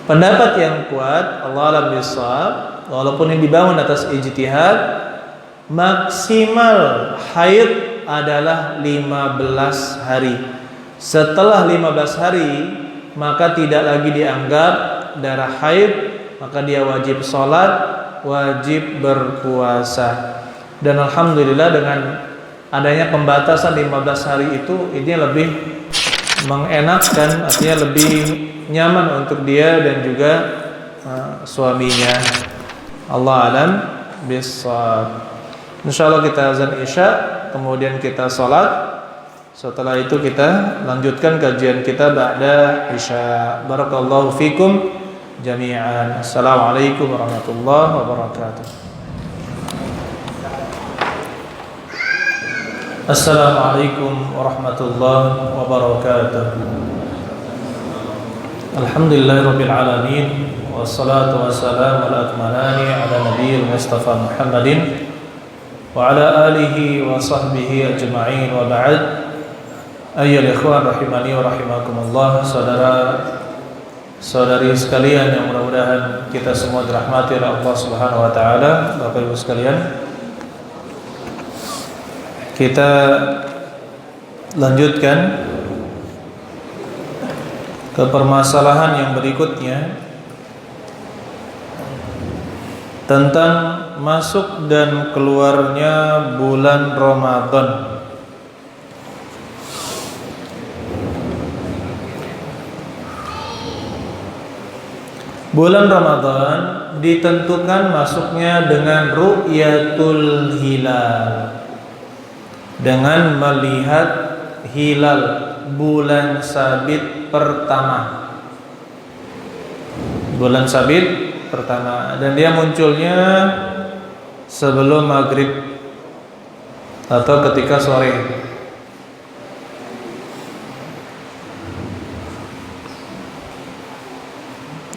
S2: Pendapat yang kuat, Allah alam bissawab, walaupun yang dibangun atas ijtihad, maksimal haid adalah 15 hari. Setelah 15 hari, maka tidak lagi dianggap darah haid, maka dia wajib sholat, wajib berpuasa. Dan alhamdulillah dengan adanya pembatasan 15 hari itu, ini lebih mengenakkan, artinya lebih nyaman untuk dia dan juga suaminya. Allah alam bissawab. Insyaallah kita azan isya, kemudian kita sholat. Setelah itu kita lanjutkan kajian kita ba'da isya. Barakallahu fikum jami'an. Assalamualaikum warahmatullahi wabarakatuh. Assalamualaikum warahmatullahi wabarakatuh. Alhamdulillahirabbil alamin wassalatu wassalamu ala akmalani ala nabiyil mustafa Muhammadin wa ala alihi wa sahbihi ajma'in wa ba'd. Ayyuhal ikhwan rahimani wa rahimakumullah, saudara-saudari sekalian yang mudah-mudahan kita semua dirahmati oleh Allah Subhanahu wa taala. Bapak Ibu sekalian, kita lanjutkan ke permasalahan yang berikutnya tentang masuk dan keluarnya bulan Ramadan. Bulan Ramadan ditentukan masuknya dengan ru'yatul hilal, dengan melihat hilal bulan sabit pertama. Bulan sabit pertama, dan dia munculnya sebelum maghrib atau ketika sore.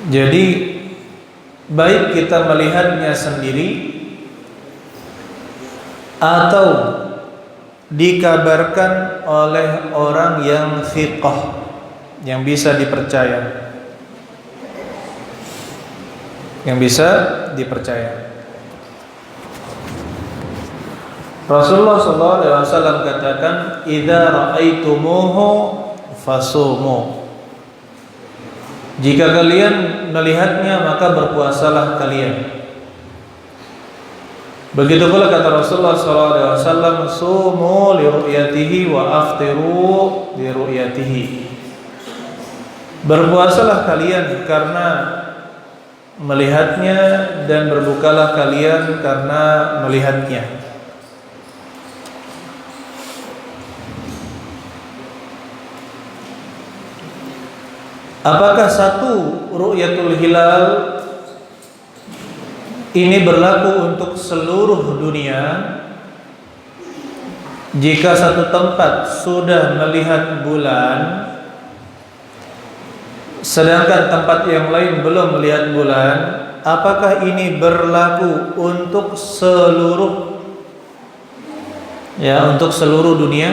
S2: Jadi baik kita melihatnya sendiri atau dikabarkan oleh orang yang thiqah, yang bisa dipercaya, yang bisa dipercaya. Rasulullah SAW katakan, "Idza ra'aitumuhu fasumu." Jika kalian melihatnya maka berpuasalah kalian. Begitu pula kata Rasulullah SAW, "Sumu li ru'yatihi wa aftiru li ru'yatihi." Berpuasalah kalian karena melihatnya dan berbukalah kalian karena melihatnya. Apakah satu ru'yatul hilal ini berlaku untuk seluruh dunia? Jika satu tempat sudah melihat bulan sedangkan tempat yang lain belum melihat bulan, apakah ini berlaku untuk seluruh dunia?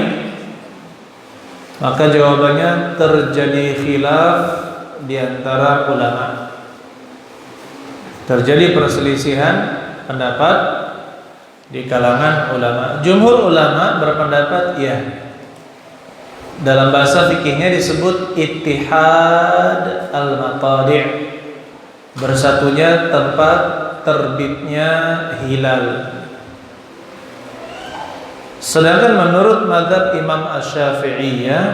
S2: Maka jawabannya terjadi khilaf di antara ulama. Terjadi perselisihan pendapat di kalangan ulama. Jumhur ulama berpendapat ya. Dalam bahasa fikihnya disebut ittihad al-matadi', bersatunya tempat terbitnya hilal. Sedangkan menurut mazhab Imam Asy-Syafi'iyah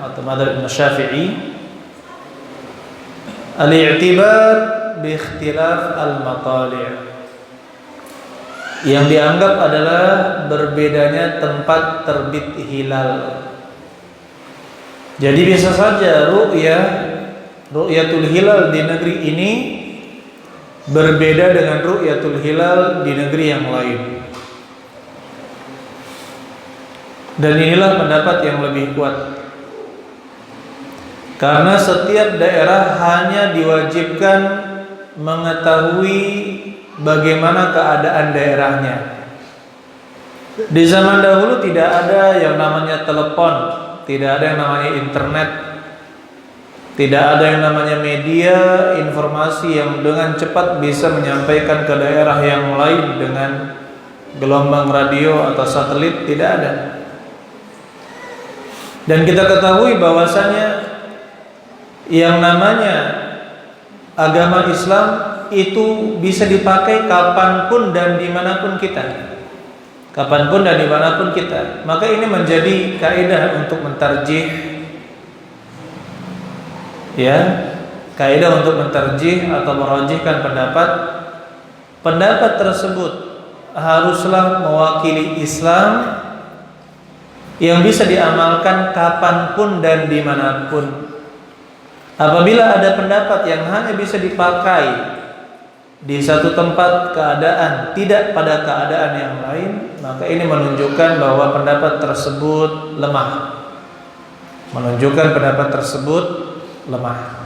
S2: atau mazhab Imam Syafi'i, al-i'tibar bi ikhtilaf al-matali', yang dianggap adalah berbedanya tempat terbit hilal. Jadi bisa saja ru'yatul hilal di negeri ini berbeda dengan ru'yatul hilal di negeri yang lain. Dan inilah pendapat yang lebih kuat, karena setiap daerah hanya diwajibkan mengetahui bagaimana keadaan daerahnya. Di zaman dahulu tidak ada yang namanya telepon, tidak ada yang namanya internet, tidak ada yang namanya media informasi yang dengan cepat bisa menyampaikan ke daerah yang lain dengan gelombang radio atau satelit, tidak ada. Dan kita ketahui bahwasanya yang namanya agama Islam itu bisa dipakai kapanpun dan dimanapun kita. Kapanpun dan dimanapun kita. Maka ini menjadi kaidah untuk mentarjih, ya, kaidah untuk mentarjih atau merajihkan pendapat tersebut haruslah mewakili Islam yang bisa diamalkan kapanpun dan dimanapun. Apabila ada pendapat yang hanya bisa dipakai di satu tempat keadaan, tidak pada keadaan yang lain, maka ini menunjukkan bahwa pendapat tersebut lemah. Menunjukkan pendapat tersebut lemah.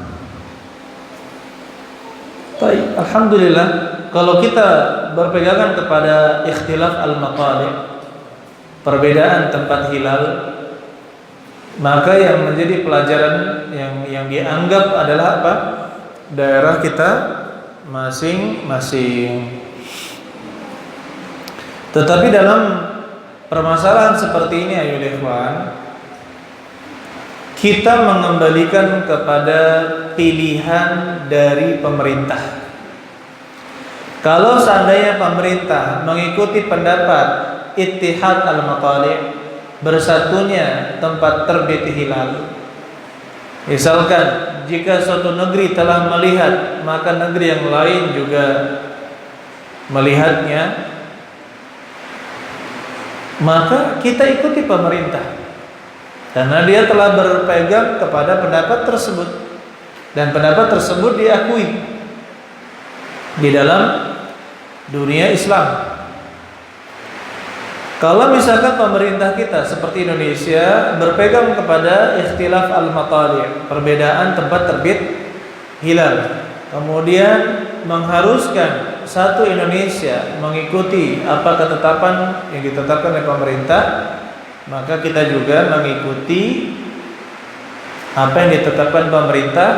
S2: Baik, alhamdulillah, kalau kita berpegangan kepada ikhtilaf al-maqali', perbedaan tempat hilal, maka yang menjadi pelajaran yang dianggap adalah apa? Daerah kita masing-masing. Tetapi dalam permasalahan seperti ini ayo ikhwan, kita mengembalikan kepada pilihan dari pemerintah. Kalau seandainya pemerintah mengikuti pendapat Ittihad al-Maqali', bersatunya tempat terbit hilal, misalkan jika suatu negeri telah melihat, maka negeri yang lain juga melihatnya, maka kita ikuti pemerintah karena dia telah berpegang kepada pendapat tersebut dan pendapat tersebut diakui di dalam dunia Islam. Kalau misalkan pemerintah kita seperti Indonesia berpegang kepada ikhtilaf al-maqali', perbedaan tempat terbit hilal, kemudian mengharuskan satu Indonesia mengikuti apa ketetapan yang ditetapkan oleh pemerintah, maka kita juga mengikuti apa yang ditetapkan pemerintah,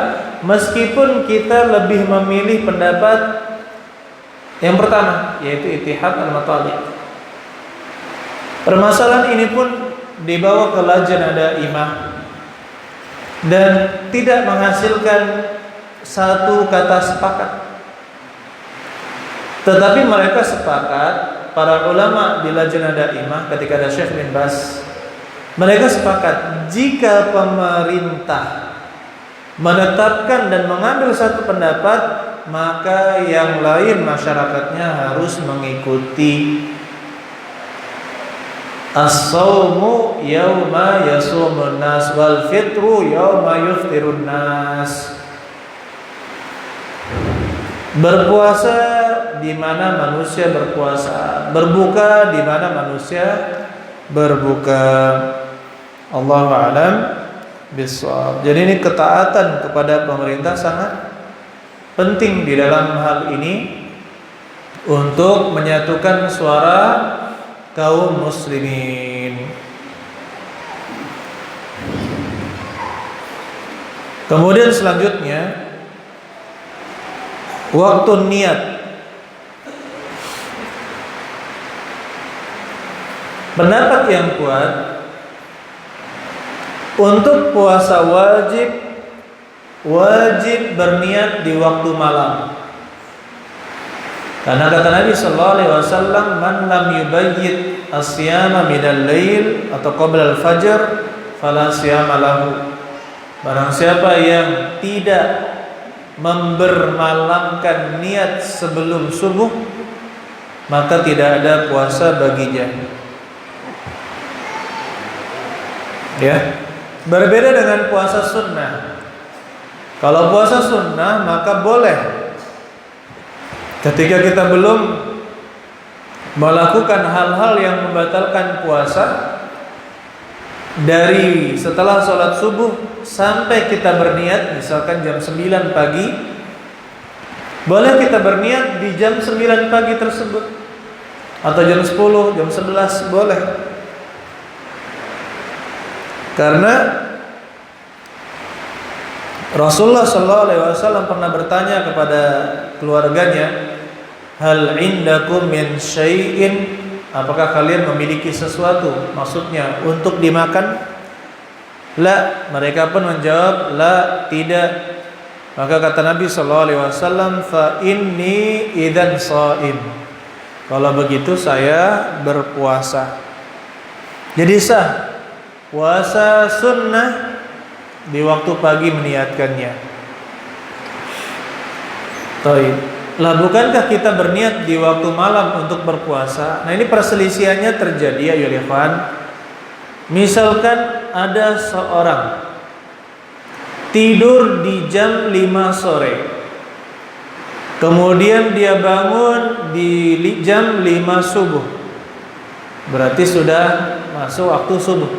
S2: meskipun kita lebih memilih pendapat yang pertama, yaitu Ittihad al-Maqali'. Permasalahan ini pun dibawa ke Lajnah Daimah dan tidak menghasilkan satu kata sepakat. Tetapi mereka sepakat, para ulama di Lajnah Daimah ketika ada Syekh bin Baz, mereka sepakat jika pemerintah menetapkan dan mengambil satu pendapat, maka yang lain masyarakatnya harus mengikuti. As-sawmu yawma yasumun nas wal fitru yawma yuftirun nas. Berpuasa di mana manusia berpuasa, berbuka di mana manusia berbuka. Allahu a'lam bishawab. Jadi ini ketaatan kepada pemerintah sangat penting di dalam hal ini untuk menyatukan suara kaum muslimin. Kemudian selanjutnya waktu niat. Pendapat yang kuat untuk puasa wajib berniat di waktu malam. Karena kata Nabi sallallahu alaihi wasallam, "Man lam yubayyit as-siyama minal lail atau qabla al-fajr fala siyama lahu." Barang siapa yang tidak membermalamkan niat sebelum subuh, maka tidak ada puasa baginya. Ya, berbeda dengan puasa sunnah. Kalau puasa sunnah maka boleh ketika kita belum melakukan hal-hal yang membatalkan puasa, dari setelah sholat subuh sampai kita berniat, misalkan jam 9 pagi, boleh kita berniat di jam 9 pagi tersebut, atau jam 10, jam 11 boleh. Karena Rasulullah SAW pernah bertanya kepada keluarganya, "Hal indakum min syai'in?" Apakah kalian memiliki sesuatu, maksudnya untuk dimakan? La, mereka pun menjawab, la, tidak. Maka kata Nabi SAW, fa inni idzan shaim. Kalau begitu saya berpuasa. Jadi sah puasa sunnah di waktu pagi meniatkannya. Baik. Lah bukankah kita berniat di waktu malam untuk berpuasa? Nah ini perselisihannya terjadi ya Yulifan. Misalkan ada seorang tidur di jam 5 sore, kemudian dia bangun di jam 5 subuh, berarti sudah masuk waktu subuh.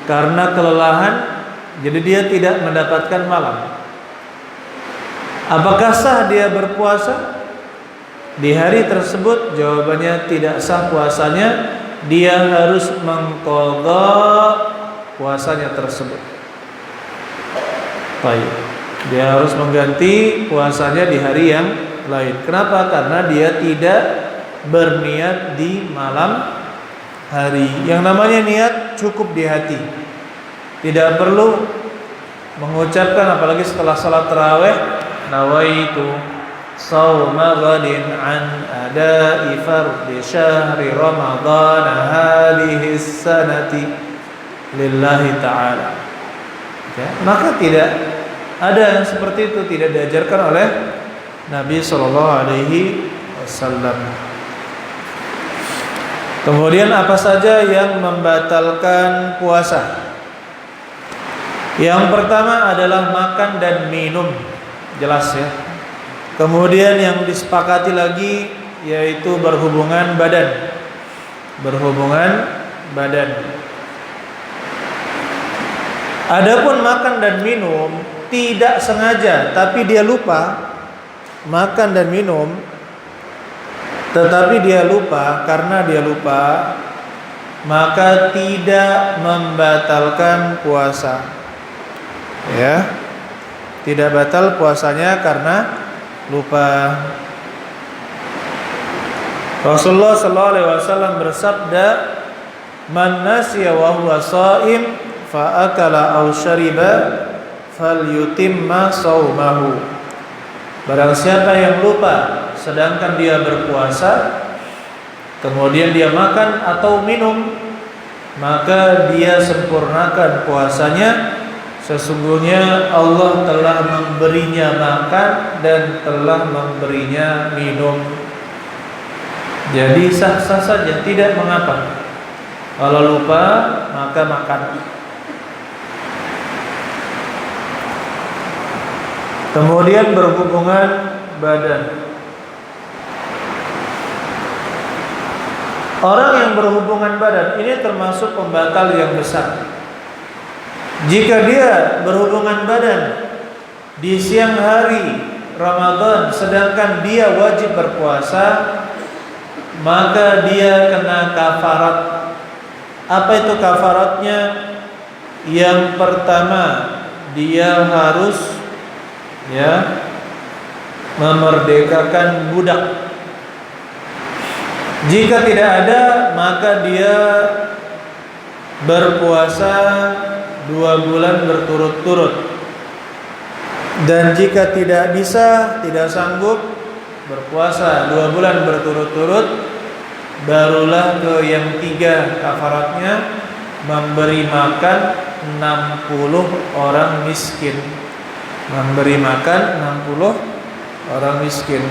S2: Karena kelelahan, jadi dia tidak mendapatkan malam. Apakah sah dia berpuasa di hari tersebut? Jawabannya tidak sah puasanya. Dia harus mengqadha puasanya tersebut. Baik. Dia harus mengganti puasanya di hari yang lain. Kenapa? Karena dia tidak berniat di malam hari. Yang namanya niat cukup di hati. Tidak perlu mengucapkan, apalagi setelah salat tarawih, nawaitu shauma ghadin an ada'i fardhi syahri ramadhan hadhihi sanati lillahi ta'ala. Ya, maka tidak ada yang seperti itu, tidak diajarkan oleh Nabi sallallahu alaihi wasallam. Kemudian apa saja yang membatalkan puasa? Yang pertama adalah makan dan minum, jelas ya. Kemudian yang disepakati lagi yaitu berhubungan badan. Berhubungan badan. Adapun makan dan minum tidak sengaja tapi dia lupa makan dan minum, tetapi dia lupa, karena dia lupa maka tidak membatalkan puasa. Ya. Tidak batal puasanya karena lupa. Rasulullah sallallahu alaihi wasallam bersabda, "Man nasiya wa huwa shaim fa akala aw syariba falyutimma shaumahu." Barang siapa yang lupa sedangkan dia berpuasa, kemudian dia makan atau minum, maka dia sempurnakan puasanya. Sesungguhnya Allah telah memberinya makan dan telah memberinya minum. Jadi sah-sah saja, tidak mengapa. Kalau lupa maka makan. Kemudian berhubungan badan. Orang yang berhubungan badan ini termasuk pembatal yang besar. Jika dia berhubungan badan di siang hari Ramadan sedangkan dia wajib berpuasa, maka dia kena kafarat. Apa itu kafaratnya? Yang pertama, dia harus memerdekakan budak. Jika tidak ada, maka dia berpuasa 2 bulan berturut-turut. Dan jika tidak bisa, tidak sanggup berpuasa 2 bulan berturut-turut, barulah ke yang 3 kafaratnya, memberi makan 60 orang miskin. Memberi makan 60 orang miskin.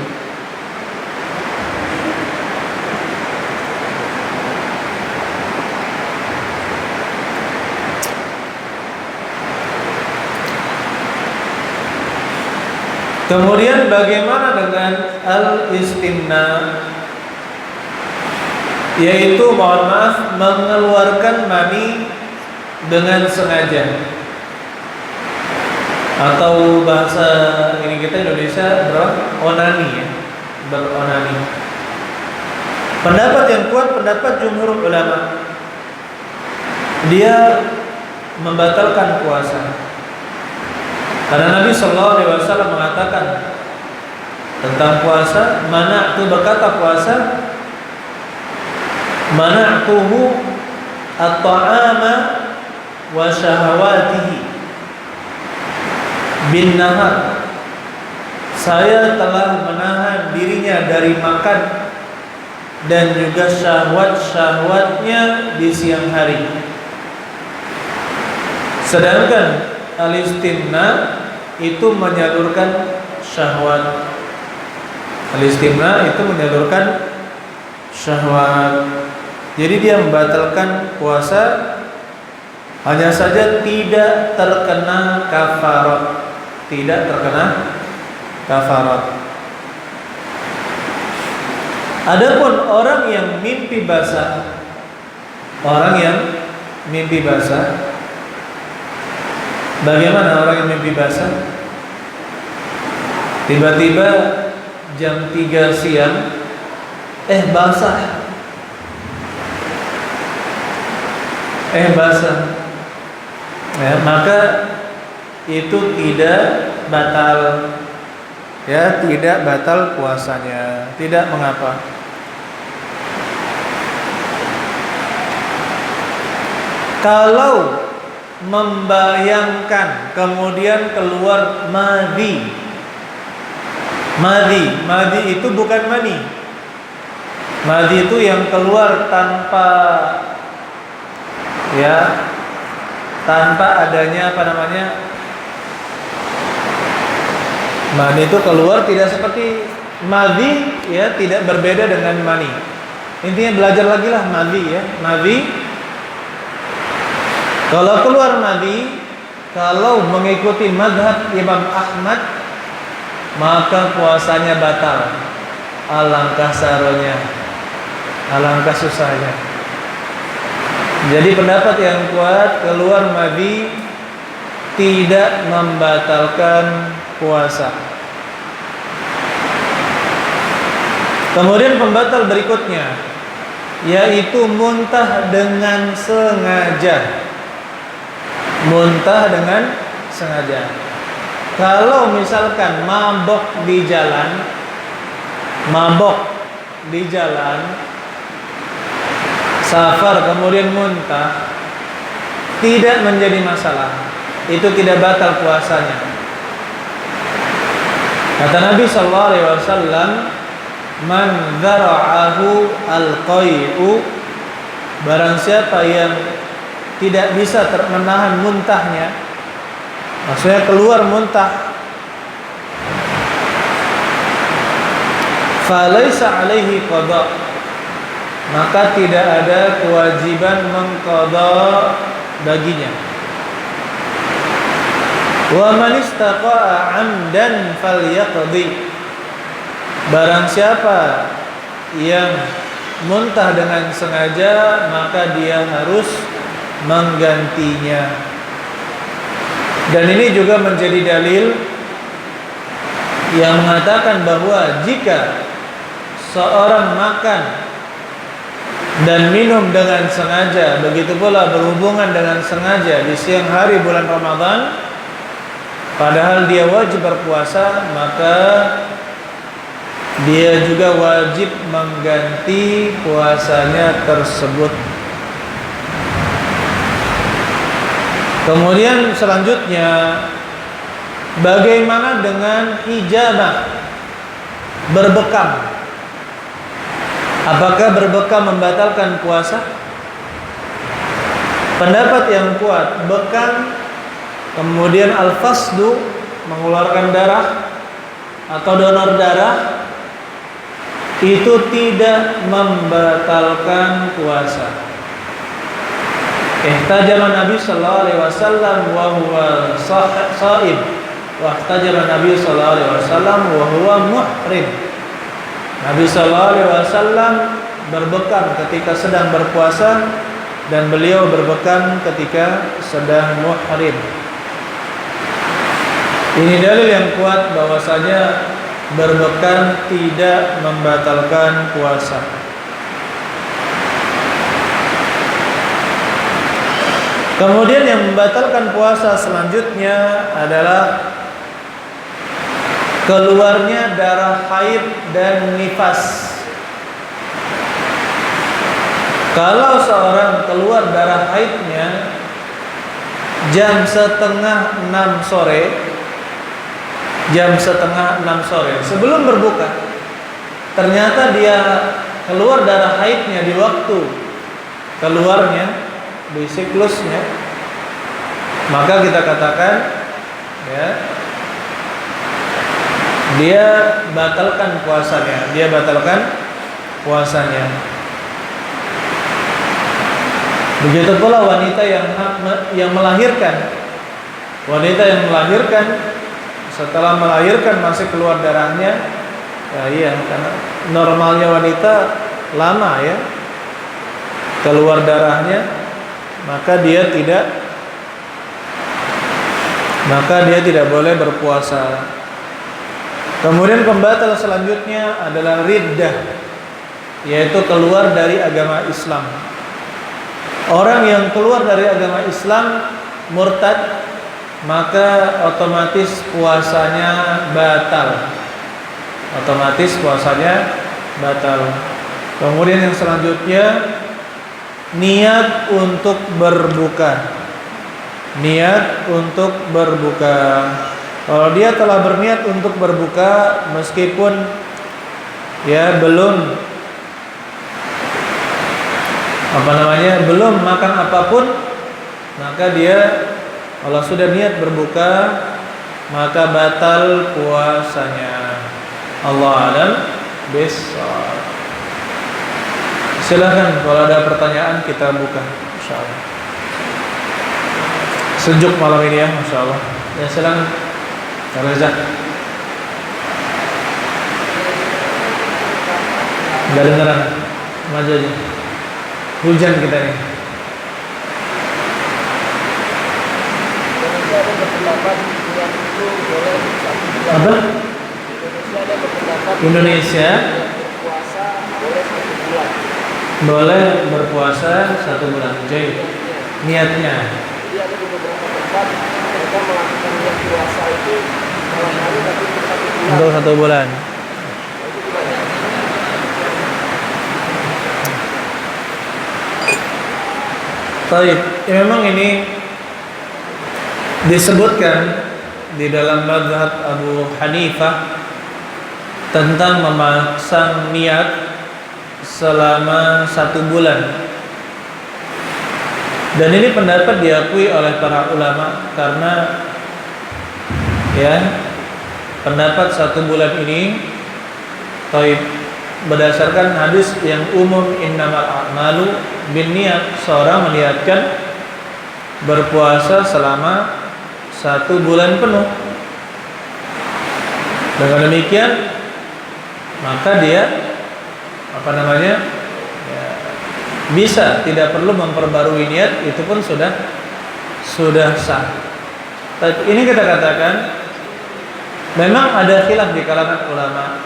S2: Kemudian bagaimana dengan al-istimna? Yaitu mohon maaf, mengeluarkan mani dengan sengaja. Atau bahasa ini kita Indonesia onani ya, beronani. Pendapat yang kuat, pendapat jumhur ulama, dia membatalkan puasa. Karena Nabi sallallahu alaihi wasallam mengatakan tentang puasa, mana'tu, berkata puasa, mana'tuhu at-ta'ama wa syahawatihi bin nahar. Saya telah menahan dirinya dari makan dan juga syahwat-syahwatnya di siang hari. Sedangkan al-istimna itu menyalurkan syahwat. Al-istimna itu menyalurkan syahwat. Jadi dia membatalkan puasa hanya saja tidak terkena kafarat, tidak terkena kafarat. Adapun orang yang mimpi basah, bagaimana orang yang mimpi basah? Tiba-tiba jam 3 siang basah. Ya, maka itu tidak batal. Ya, tidak batal puasanya, tidak mengapa. Kalau membayangkan kemudian keluar madhi itu bukan mani. Madhi itu yang keluar tanpa adanya mani itu keluar tidak seperti madhi, ya, tidak berbeda dengan mani. Intinya belajar lagi lah madhi, ya. Madhi, kalau keluar madhi, kalau mengikuti mazhab Imam Ahmad, maka puasanya batal. Alangkah saronya, alangkah susahnya. Jadi pendapat yang kuat, keluar madhi tidak membatalkan puasa. Kemudian pembatal berikutnya, yaitu muntah dengan sengaja. Muntah dengan sengaja. Kalau misalkan mabok di jalan, safar kemudian muntah, tidak menjadi masalah. Itu tidak batal puasanya. Kata Nabi sallallahu alaihi wasallam, "Man dzara'ahu al-qai'u", barang siapa yang tidak bisa menahan muntahnya, maksudnya keluar muntah, falaisa alaihi qada, maka tidak ada kewajiban mengqada baginya. Wa man istaqa'a 'amdan falyaqdi, barang siapa yang muntah dengan sengaja, maka dia harus menggantinya. Dan ini juga menjadi dalil yang mengatakan bahwa jika seorang makan dan minum dengan sengaja, begitu pula berhubungan dengan sengaja di siang hari bulan Ramadan, padahal dia wajib berpuasa, maka dia juga wajib mengganti puasanya tersebut. Kemudian selanjutnya, bagaimana dengan hijamah, berbekam? Apakah berbekam membatalkan puasa? Pendapat yang kuat, bekam kemudian al-fasdu, mengeluarkan darah atau donor darah, itu tidak membatalkan puasa. Ihtajama Nabi sallallahu alaihi wasallam wa huwa sha'im, wa ihtajama Nabi sallallahu alaihi wasallam wa huwa muhrim. Nabi sallallahu alaihi wasallam berbekam ketika sedang berpuasa, dan beliau berbekam ketika sedang muhrim. Ini dalil yang kuat bahwasanya berbekam tidak membatalkan puasa. Kemudian yang membatalkan puasa selanjutnya adalah keluarnya darah haid dan nifas. Kalau seorang keluar darah haidnya jam setengah 6 sore sebelum berbuka, ternyata dia keluar darah haidnya di waktu keluarnya, di siklusnya, maka kita katakan, ya, dia batalkan puasanya. Begitu pula wanita yang melahirkan. Wanita yang melahirkan, setelah melahirkan masih keluar darahnya, ya iya, karena normalnya wanita lama ya keluar darahnya, maka dia tidak boleh berpuasa. Kemudian pembatal selanjutnya adalah riddah, yaitu keluar dari agama Islam. Orang yang keluar dari agama Islam murtad, maka otomatis puasanya batal. Kemudian yang selanjutnya niat untuk berbuka. Kalau dia telah berniat untuk berbuka meskipun ya belum makan apapun, maka dia kalau sudah niat berbuka maka batal puasanya. Allah a'lam bishawab. Silakan kalau ada pertanyaan kita buka insyaallah. Sejuk malam ini ya, masyaallah. Ya silakan. Reza. Enggak dengeran. Maju aja. Hujan kita nih. Apa? Indonesia boleh berpuasa 1 bulan. Jadi niatnya.
S3: Jadi ada di beberapa tempat mereka melakukan niat puasa itu malam hari tapi untuk
S2: 1 bulan. Baik, ya memang ini disebutkan di dalam mazhab Abu Hanifah tentang memasang niat selama 1 bulan. Dan ini pendapat diakui oleh para ulama karena ya pendapat 1 bulan ini berdasarkan hadis yang umum innamal a'malu binniyat, seorang meniatkan berpuasa selama 1 bulan penuh. Dengan demikian maka dia bisa, tidak perlu memperbarui niat, itu pun sudah sah. Ini kita katakan memang ada khilaf di kalangan ulama,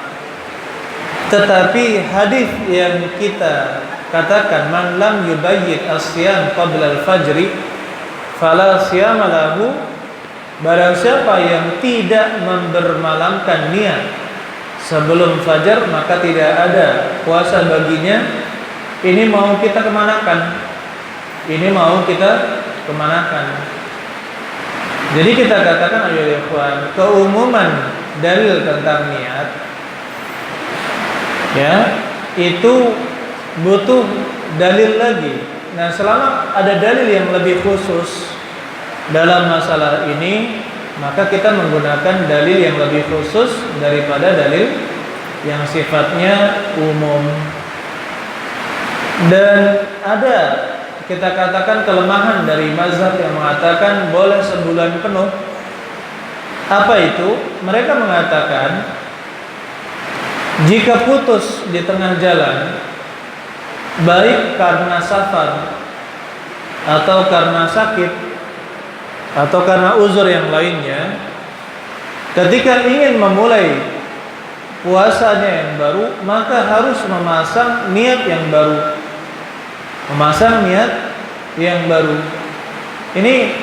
S2: tetapi hadis yang kita katakan man lam yubayyit as-siyam qabla al-fajri fala siyama lahu, barang siapa yang tidak membermalamkan niat sebelum fajar maka tidak ada puasa baginya. Ini mau kita kemanakan? Jadi kita katakan ayo ikhwan, keumuman dalil tentang niat ya itu butuh dalil lagi. Nah, selama ada dalil yang lebih khusus dalam masalah ini, maka kita menggunakan dalil yang lebih khusus daripada dalil yang sifatnya umum. Dan ada kita katakan kelemahan dari mazhab yang mengatakan boleh sebulan penuh. Apa itu? Mereka mengatakan jika putus di tengah jalan, baik karena safar atau karena sakit atau karena uzur yang lainnya, ketika ingin memulai puasanya yang baru, maka harus memasang niat yang baru. Ini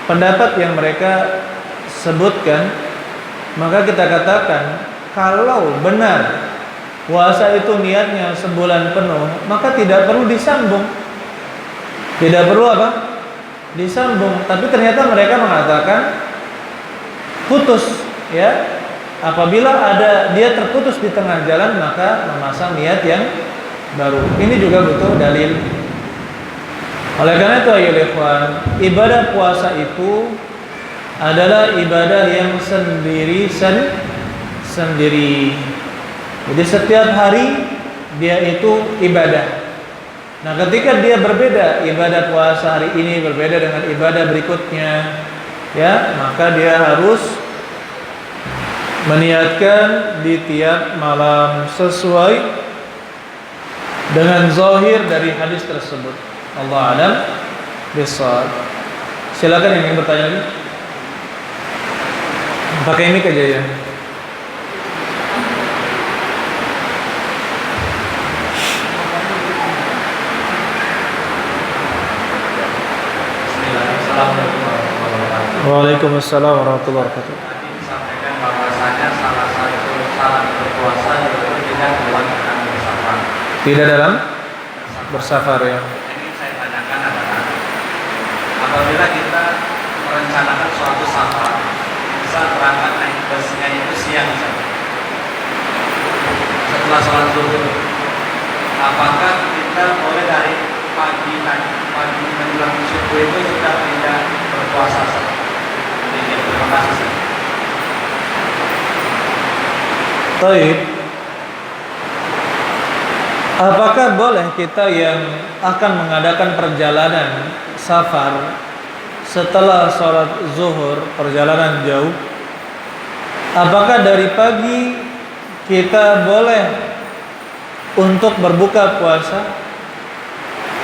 S2: pendapat yang mereka sebutkan. Maka kita katakan kalau benar puasa itu niatnya sebulan penuh, maka tidak perlu disambung. Disambung. Tapi ternyata mereka mengatakan putus ya. Apabila dia terputus di tengah jalan, maka memasang niat yang baru. Ini juga butuh dalil. Oleh karena itu ayo ikhwan, ibadah puasa itu adalah ibadah yang sendiri. Jadi setiap hari dia itu ibadah. Nah, ketika dia berbeda, ibadah puasa hari ini berbeda dengan ibadah berikutnya, ya, maka dia harus meniatkan di tiap malam sesuai dengan zahir dari hadis tersebut. Allah a'lam bishawab. Silakan yang ingin bertanya lagi. Pakai mic aja ya. Waalaikumsalam warahmatullahi wabarakatuh.
S4: Tadi disampaikan bahwasanya salah satu syarat berpuasa yaitu tidak melakukan bersafar.
S2: Tidak dalam bersafar ya.
S4: Ini saya tanyakan adalah apabila kita merencanakan suatu safar, misal berangkat naik busnya itu siang misalnya, setelah sholat zuhur, apakah kita boleh dari pagi menjelang subuh itu sudah tidak berpuasa? Terima kasih.
S2: Baik. Apakah boleh kita yang akan mengadakan perjalanan safar setelah sholat zuhur, perjalanan jauh, apakah dari pagi kita boleh untuk berbuka puasa?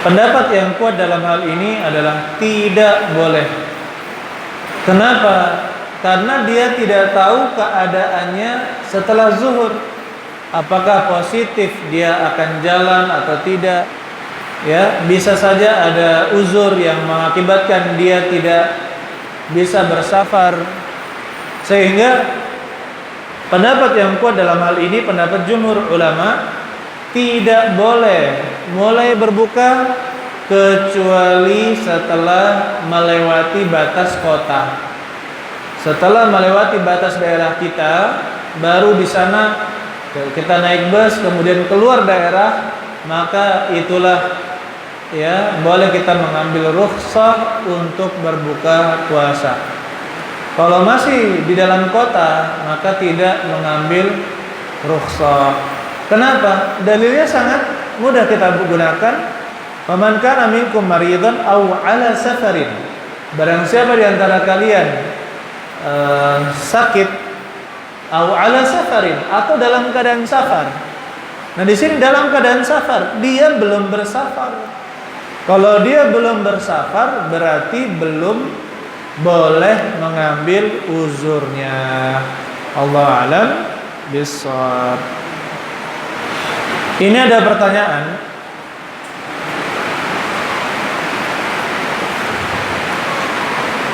S2: Pendapat yang kuat dalam hal ini adalah tidak boleh. Kenapa? Karena dia tidak tahu keadaannya setelah zuhur. Apakah positif dia akan jalan atau tidak? Ya, bisa saja ada uzur yang mengakibatkan dia tidak bisa bersafar. Sehingga pendapat yang kuat dalam hal ini, pendapat jumhur ulama, tidak boleh mulai berbuka kecuali setelah melewati batas kota. Setelah melewati batas daerah kita, baru di sana kita naik bus kemudian keluar daerah, maka itulah ya boleh kita mengambil rukhsah untuk berbuka puasa. Kalau masih di dalam kota, maka tidak mengambil rukhsah. Kenapa? Dalilnya sangat mudah kita gunakan. Faman kana minkum maridan aw ala safarin. Barang siapa di antara kalian sakit aw ala safarin atau dalam keadaan safar. Nah, di sini dalam keadaan safar, dia belum bersafar. Kalau dia belum bersafar berarti belum boleh mengambil uzurnya. Allah alam bishawab. Ini ada pertanyaan.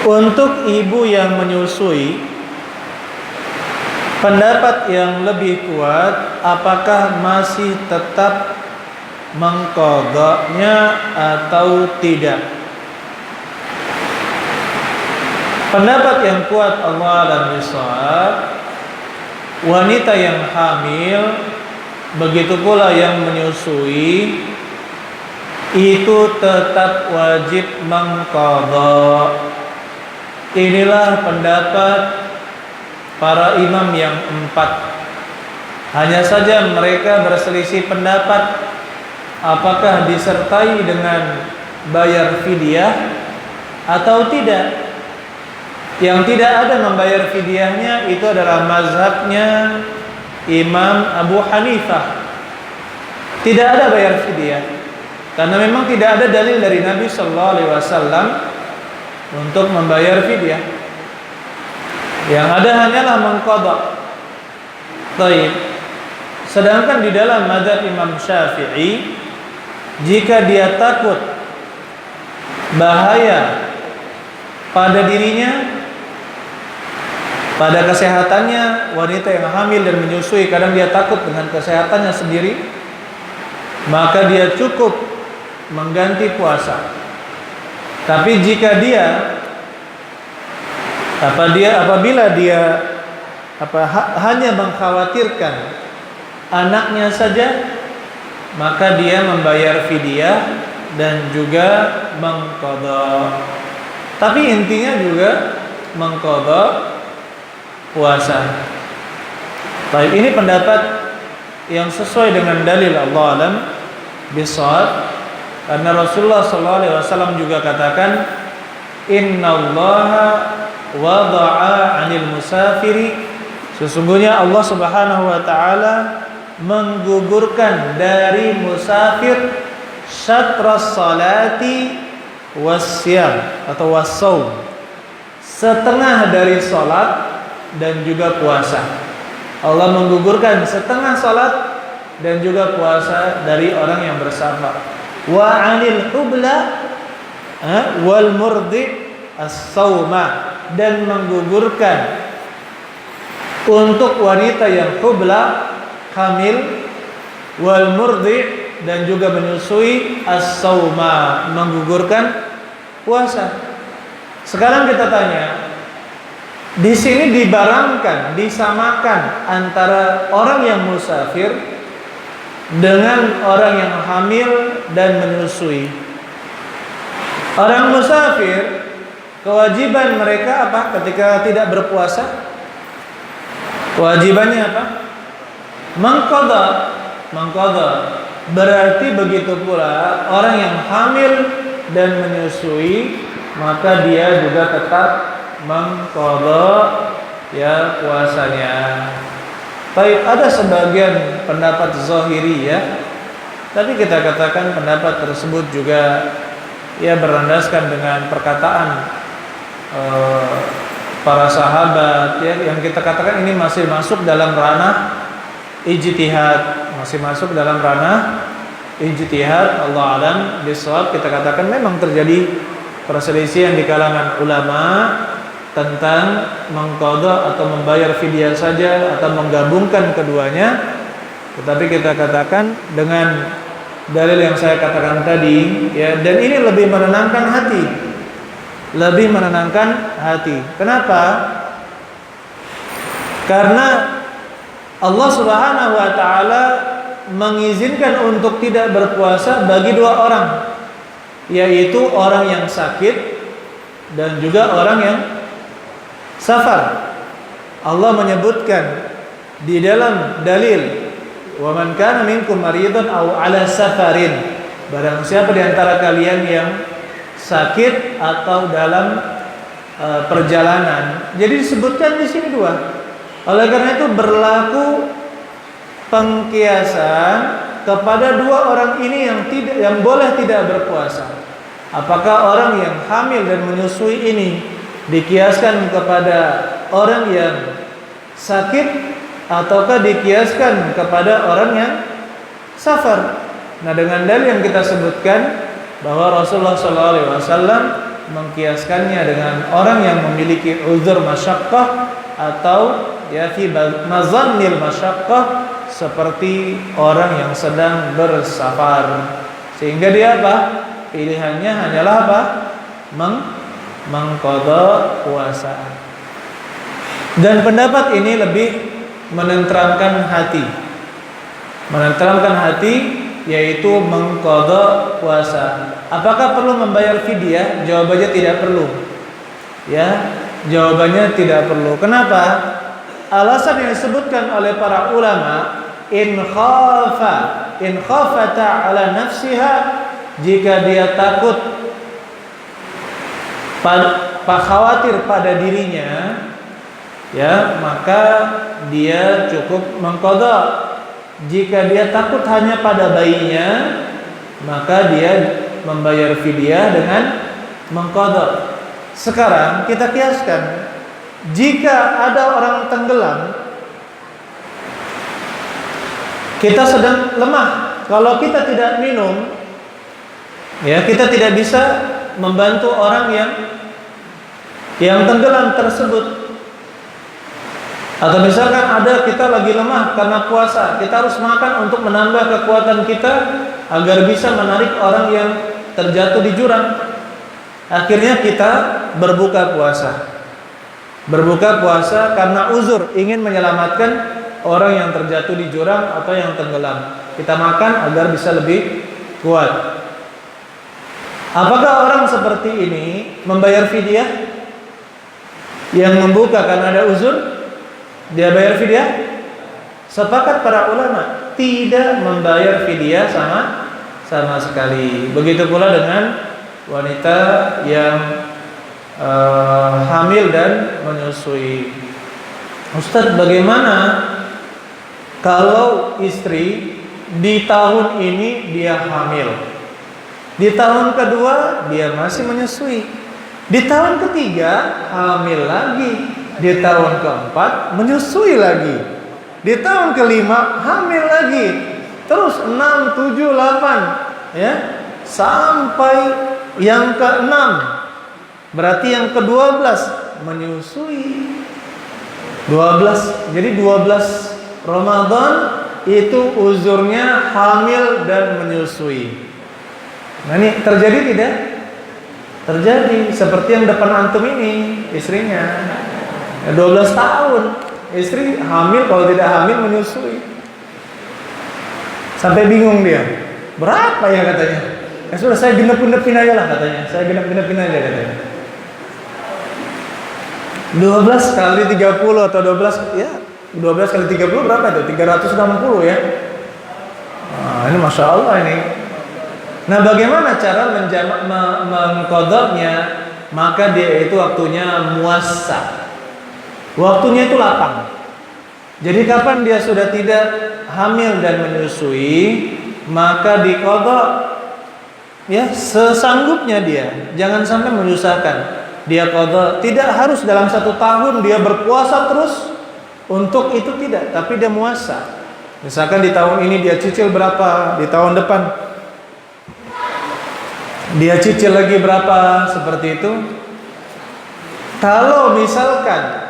S2: Untuk ibu yang menyusui, pendapat yang lebih kuat, apakah masih tetap mengqadha'nya atau tidak? Pendapat yang kuat Allah dan bishawab, wanita yang hamil, begitu pula yang menyusui, itu tetap wajib mengqadha'. Inilah pendapat para imam yang 4. Hanya saja mereka berselisih pendapat apakah disertai dengan bayar fidyah atau tidak. Yang tidak ada membayar fidyahnya itu adalah mazhabnya Imam Abu Hanifah. Tidak ada bayar fidyah karena memang tidak ada dalil dari Nabi sallallahu alaihi wasallam untuk membayar fidyah. Yang ada hanyalah mengqadha. Baik. Sedangkan di dalam mazhab Imam Syafi'i, jika dia takut bahaya pada dirinya, pada kesehatannya, wanita yang hamil dan menyusui kadang dia takut dengan kesehatannya sendiri, maka dia cukup mengganti puasa. Tapi jika apabila dia hanya mengkhawatirkan anaknya saja, maka dia membayar fidyah dan juga mengqadha. Tapi intinya juga mengqadha puasa. Baik, ini pendapat yang sesuai dengan dalil Allah alam bishawab. Karena Rasulullah SAW juga katakan, Innallaha wada'a 'anil musafiri, sesungguhnya Allah Subhanahu wa taala menggugurkan dari musafir syatras salati wasyam atau wassaum, setengah dari salat dan juga puasa. Allah menggugurkan setengah salat dan juga puasa dari orang yang bersafar. Wa 'anil hubla wal murdi as-sauma, dan menggugurkan untuk wanita yang hubla, hamil, wal murdi, dan juga menyusui, as-sauma, menggugurkan puasa. Sekarang kita tanya, di sini dibarangkan, disamakan antara orang yang musafir dengan orang yang hamil dan menyusui. Orang musafir, kewajiban mereka apa ketika tidak berpuasa? Kewajibannya apa? Mengqadha. Berarti begitu pula orang yang hamil dan menyusui, maka dia juga tetap mengqadha ya puasanya. Baik, ada sebagian pendapat zahiri ya, tapi kita katakan pendapat tersebut juga ya berlandaskan dengan perkataan para sahabat ya, yang kita katakan ini masih masuk dalam ranah ijtihad, masih masuk dalam ranah ijtihad. Allah alam bisawab. Kita katakan memang terjadi perselisihan di kalangan ulama tentang mengqadha atau membayar fidyah saja atau menggabungkan keduanya. Tetapi kita katakan dengan dalil yang saya katakan tadi ya, dan ini lebih menenangkan hati. Lebih menenangkan hati. Kenapa? Karena Allah Subhanahu wa taala mengizinkan untuk tidak berpuasa bagi dua orang, yaitu orang yang sakit dan juga orang yang safar. Allah menyebutkan di dalam dalil, "Wa man kana minkum maridan aw ala safarin." Barang siapa di antara kalian yang sakit atau dalam perjalanan. Jadi disebutkan di sini dua. Oleh karena itu berlaku pengkiasan kepada dua orang ini yang boleh tidak berpuasa. Apakah orang yang hamil dan menyusui ini dikiaskan kepada orang yang sakit ataukah dikiaskan kepada orang yang safar? Nah, dengan dalil yang kita sebutkan bahwa Rasulullah SAW mengkiaskannya dengan orang yang memiliki uzur masyaqqah atau ya fi mazannil masyaqqah, seperti orang yang sedang bersafar, sehingga dia apa? Pilihannya hanyalah apa? Mengqadha puasa. Dan pendapat ini lebih menenteramkan hati. Menenteramkan hati yaitu mengqadha puasa. Apakah perlu membayar fidyah? Jawabannya tidak perlu. Ya, jawabannya tidak perlu. Kenapa? Alasan yang disebutkan oleh para ulama, in khafata ala nafsiha, jika dia takut khawatir pada dirinya, ya, maka dia cukup mengqadha. Jika dia takut hanya pada bayinya, maka dia membayar fidyah dengan mengqadha. Sekarang kita kiaskan, jika ada orang tenggelam, kita sedang lemah. Kalau kita tidak minum, ya, kita tidak bisa membantu orang yang tenggelam tersebut. Atau misalkan ada kita lagi lemah karena puasa, kita harus makan untuk menambah kekuatan kita agar bisa menarik orang yang terjatuh di jurang. Akhirnya kita berbuka puasa. Berbuka puasa karena uzur, ingin menyelamatkan orang yang terjatuh di jurang atau yang tenggelam. Kita makan agar bisa lebih kuat. Apakah orang seperti ini membayar fidyah? Yang membuka karena ada uzur, dia bayar fidyah? Sepakat para ulama tidak membayar fidyah sama sama sekali. Begitu pula dengan wanita yang hamil dan menyusui. Ustadz, bagaimana kalau istri di tahun ini dia hamil, di tahun kedua dia masih menyusui, di tahun ketiga hamil lagi, di tahun keempat menyusui lagi, di tahun kelima hamil lagi, terus 6, 7, 8 ya, sampai yang ke-6, berarti yang ke-12 menyusui. 12, jadi 12 Ramadan itu uzurnya hamil dan menyusui. Nah ini terjadi tidak? Terjadi, seperti yang depan antum ini, istrinya 12 tahun, istri hamil, kalau tidak hamil menyusui. Sampai bingung dia, berapa ya katanya. Ya sudah, saya genep-genepin aja lah katanya, saya genep-genepin aja katanya. 12 kali 30 atau 12 ya, 12 kali 30 berapa itu? 360 ya. Nah, ini Masya Allah ini. Nah, bagaimana cara mengqadanya? Maka dia itu waktunya muassa. Waktunya itu lapang. Jadi kapan dia sudah tidak hamil dan menyusui, maka diqadha ya sesanggupnya dia. Jangan sampai menyusahkan. Dia qadha, tidak harus dalam 1 tahun dia berpuasa terus. Untuk itu tidak, tapi dia muasa. Misalkan di tahun ini dia cicil berapa, di tahun depan dia cicil lagi berapa, seperti itu. Kalau misalkan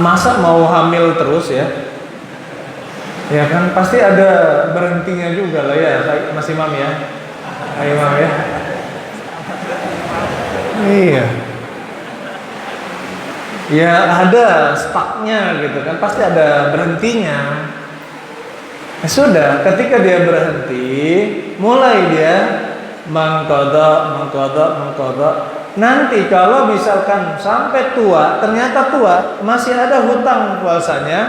S2: masa mau hamil terus ya, ya kan pasti ada berhentinya juga lah ya, Mas Imam ya, Ayo Imam ya. Iya. Ya ada stucknya gitu kan, pasti ada berhentinya. Ya sudah, ketika dia berhenti, mulai dia mengqadha. Nanti kalau misalkan sampai tua, ternyata tua, masih ada hutang puasanya,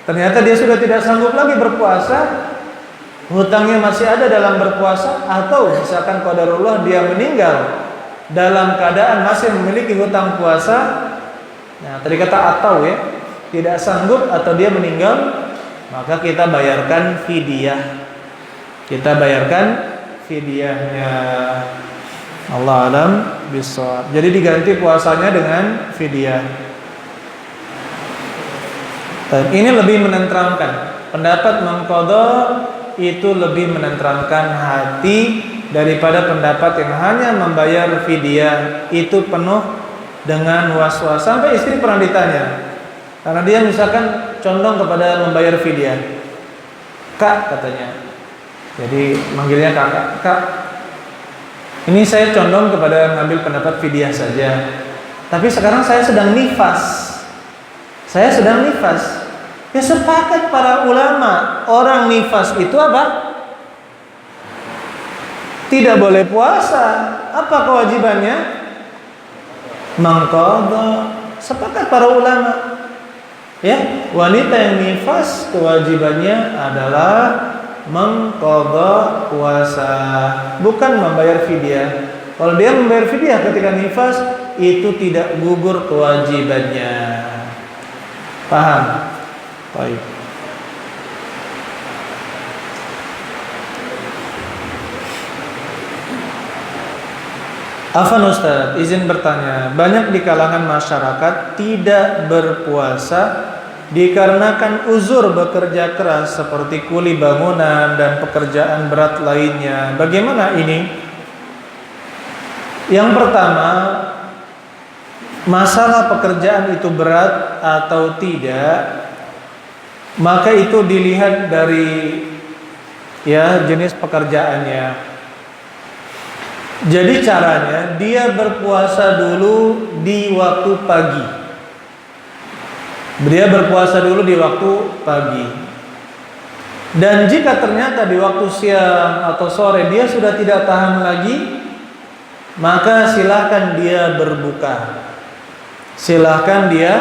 S2: ternyata dia sudah tidak sanggup lagi berpuasa, hutangnya masih ada dalam berpuasa, atau misalkan qadarullah dia meninggal dalam keadaan masih memiliki hutang puasa. Nah, tadi kata atau ya, tidak sanggup atau dia meninggal, maka kita bayarkan fidyah. Kita bayarkan fidyahnya. Allah alam bissawab. Jadi diganti puasanya dengan fidyah. Dan ini lebih menenteramkan. Pendapat mengqadha itu lebih menenteramkan hati daripada pendapat yang hanya membayar fidyah. Itu penuh dengan was-was. Sampai istri pernah ditanya, karena dia misalkan condong kepada membayar fidyah. Kak katanya, jadi manggilnya kakak. Kak, ini saya condong kepada mengambil pendapat fidyah saja, tapi sekarang saya sedang nifas. Ya sepakat para ulama, orang nifas itu apa? Tidak boleh puasa. Apa kewajibannya? Mengqadha. Sepakat para ulama. Ya, wanita yang nifas kewajibannya adalah mengqadha puasa, bukan membayar fidyah. Kalau dia membayar fidyah ketika nifas, itu tidak gugur kewajibannya. Paham? Baik. Afan Ustaz, izin bertanya, banyak di kalangan masyarakat tidak berpuasa dikarenakan uzur bekerja keras seperti kuli bangunan dan pekerjaan berat lainnya. Bagaimana ini? Yang pertama, masalah pekerjaan itu berat atau tidak, maka itu dilihat dari jenis pekerjaannya. Jadi caranya dia berpuasa dulu di waktu pagi. Dia berpuasa dulu di waktu pagi. Dan jika ternyata di waktu siang atau sore dia sudah tidak tahan lagi, maka silakan dia berbuka. Silakan dia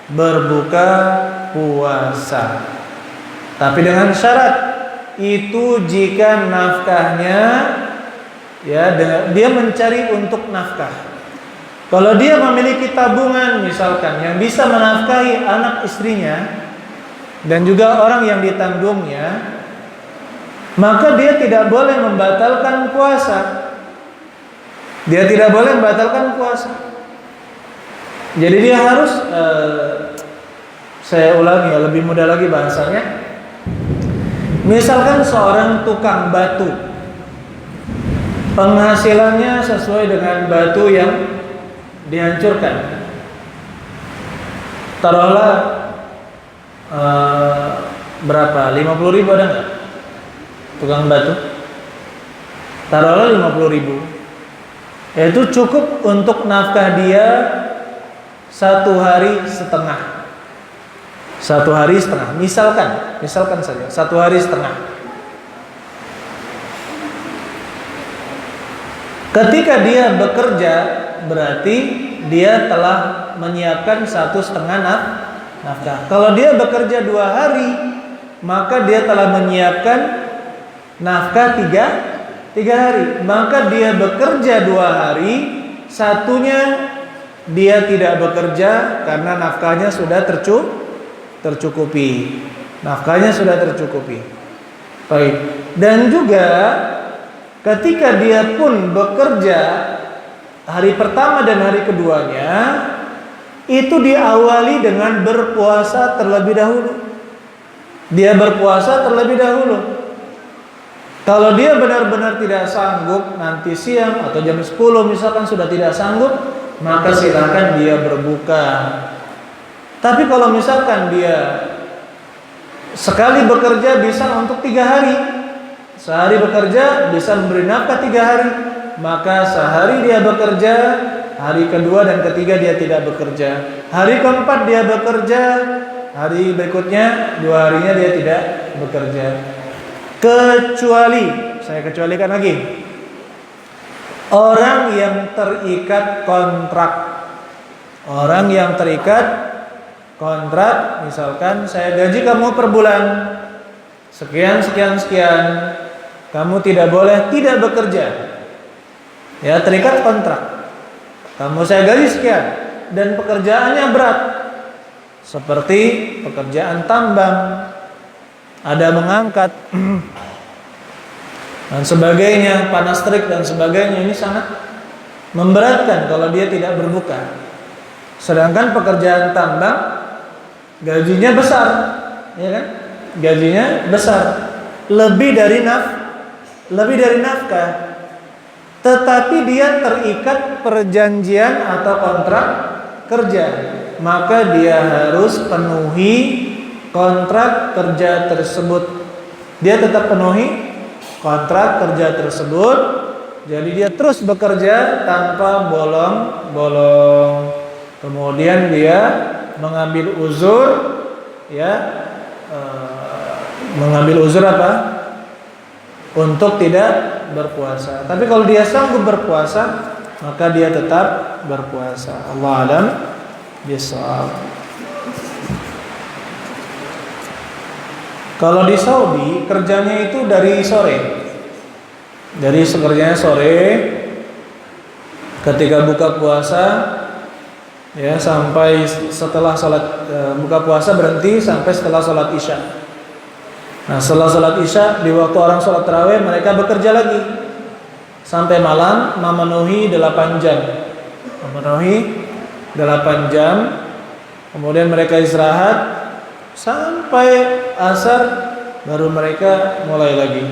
S2: berbuka puasa. Tapi dengan syarat itu jika nafkahnya ya dia mencari untuk nafkah. Kalau dia memiliki tabungan misalkan yang bisa menafkahi anak istrinya dan juga orang yang ditanggungnya, maka dia tidak boleh membatalkan puasa. Dia tidak boleh membatalkan puasa. Jadi dia harus saya ulangi ya, lebih mudah lagi bahasanya. Misalkan seorang tukang batu, penghasilannya sesuai dengan batu yang dihancurkan. Taruhlah berapa? 50.000 ada nggak? Tukang batu. Taruhlah 50.000. Itu cukup untuk nafkah dia 1 hari setengah. 1 hari setengah. Misalkan saja 1 hari setengah. Ketika dia bekerja, berarti dia telah menyiapkan 1,5 nafkah. Kalau dia bekerja 2 hari, maka dia telah menyiapkan nafkah 3 hari. Maka dia bekerja 2 hari, satunya dia tidak bekerja karena nafkahnya sudah tercukupi. Nafkahnya sudah tercukupi. Baik. Dan juga ketika dia pun bekerja hari pertama dan hari keduanya, itu diawali dengan berpuasa terlebih dahulu. Dia berpuasa terlebih dahulu. Kalau dia benar-benar tidak sanggup, nanti siang atau jam 10 misalkan sudah tidak sanggup, maka silakan dia berbuka. Tapi kalau misalkan dia sekali bekerja bisa untuk 3 hari, sehari bekerja bisa memberi nafkah 3 hari, maka sehari dia bekerja, hari kedua dan ketiga dia tidak bekerja, hari keempat dia bekerja, hari berikutnya 2 harinya dia tidak bekerja. Kecuali, saya kecualikan lagi, orang yang terikat kontrak. Orang yang terikat kontrak, misalkan saya gaji kamu per bulan sekian, kamu tidak boleh tidak bekerja. Ya, terikat kontrak. Kamu saya gaji sekian dan pekerjaannya berat. Seperti pekerjaan tambang, ada mengangkat dan sebagainya, panas terik dan sebagainya, ini sangat memberatkan kalau dia tidak berbuka. Sedangkan pekerjaan tambang gajinya besar, ya kan? Gajinya besar, lebih dari nafkah. Tetapi dia terikat perjanjian atau kontrak kerja, maka dia harus penuhi kontrak kerja tersebut. Dia tetap penuhi kontrak kerja tersebut. Jadi dia terus bekerja tanpa bolong-bolong. Kemudian dia mengambil uzur, ya, mengambil uzur apa? Untuk tidak berpuasa. Tapi kalau dia sanggup berpuasa, maka dia tetap berpuasa. Allah alam bisawab. Kalau di Saudi kerjanya itu dari sore. Dari kerjanya sore, ketika buka puasa, ya, sampai setelah sholat buka puasa berhenti sampai setelah sholat isya. Nah, setelah sholat isya, di waktu orang sholat tarawih, mereka bekerja lagi sampai malam, memenuhi 8 jam. Memenuhi 8 jam. Kemudian mereka istirahat sampai asar, baru mereka mulai lagi.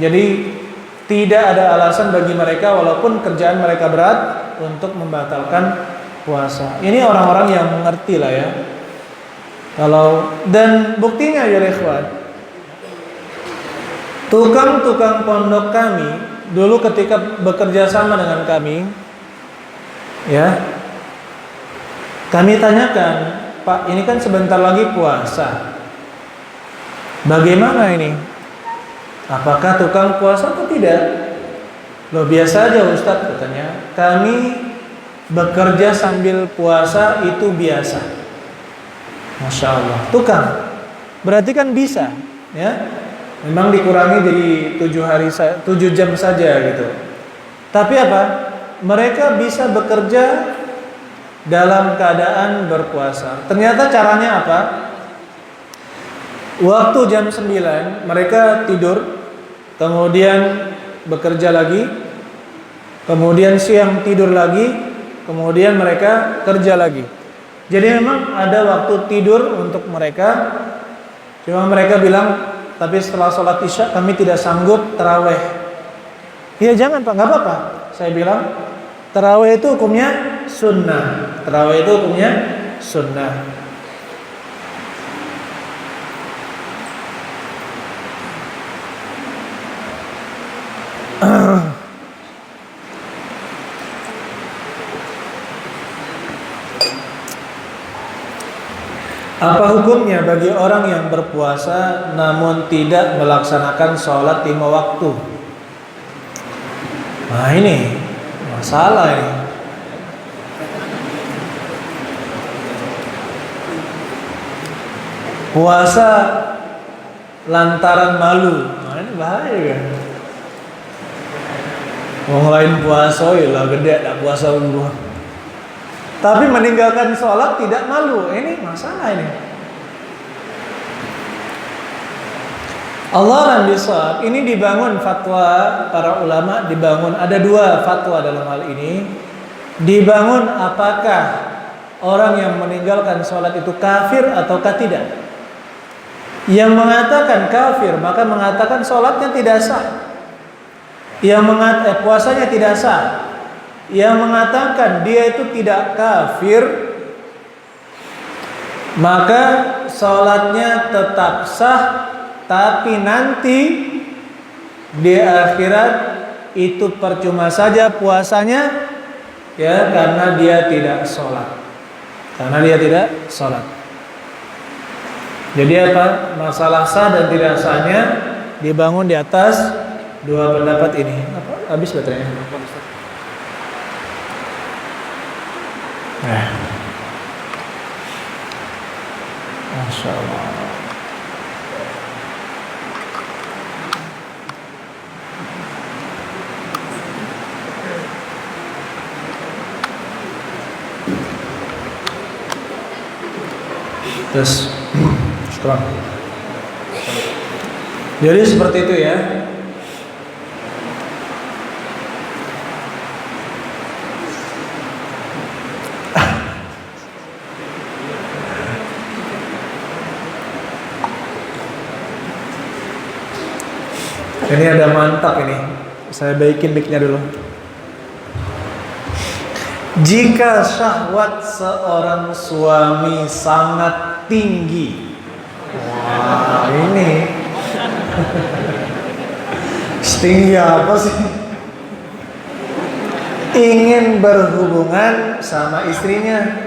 S2: Jadi tidak ada alasan bagi mereka, walaupun kerjaan mereka berat, untuk membatalkan puasa. Ini orang-orang yang mengerti lah ya. Kalau, dan buktinya ya ikhwan, tukang-tukang pondok kami dulu ketika bekerja sama dengan kami, ya, kami tanyakan, Pak, ini kan sebentar lagi puasa, bagaimana ini? Apakah tukang puasa atau tidak? Loh, biasa aja Ustadz, katanya. Kami bekerja sambil puasa itu biasa. Masya Allah. Tukang, berarti kan bisa, ya. Memang dikurangi jadi 7 jam saja gitu. Tapi apa? Mereka bisa bekerja dalam keadaan berpuasa. Ternyata caranya apa? Waktu jam 9 mereka tidur, kemudian bekerja lagi, kemudian siang tidur lagi, kemudian mereka kerja lagi. Jadi memang ada waktu tidur untuk mereka. Cuma mereka bilang, tapi setelah sholat isya kami tidak sanggup taraweh. Ya jangan Pak, nggak apa-apa. Saya bilang taraweh itu hukumnya sunnah. Taraweh itu hukumnya sunnah. Apa hukumnya bagi orang yang berpuasa namun tidak melaksanakan sholat 5 waktu? Nah ini masalah ini. Puasa lantaran malu, nah ini bahaya kan? Wong lain puasa, lah gede tak puasa dulu. Tapi meninggalkan sholat tidak malu, ini masalah ini. Allah bisawab, ini dibangun fatwa para ulama, dibangun ada 2 fatwa dalam hal ini. Dibangun apakah orang yang meninggalkan sholat itu kafir ataukah tidak? Yang mengatakan kafir maka mengatakan sholatnya tidak sah. Yang mengatakan puasanya tidak sah. Yang mengatakan dia itu tidak kafir, maka sholatnya tetap sah, tapi nanti di akhirat itu percuma saja puasanya, ya, karena dia tidak sholat. Karena dia tidak sholat. Jadi apa? Masalah sah dan tidak sahnya dibangun di atas 2 pendapat ini. Apa? Habis baterainya. Masya Allah. Terus, jadi seperti itu ya. Ini ada mantap ini. Saya baikin mic-nya dulu. Jika syahwat seorang suami sangat tinggi. Wah, ini. Setinggi apa sih? Ingin berhubungan sama istrinya.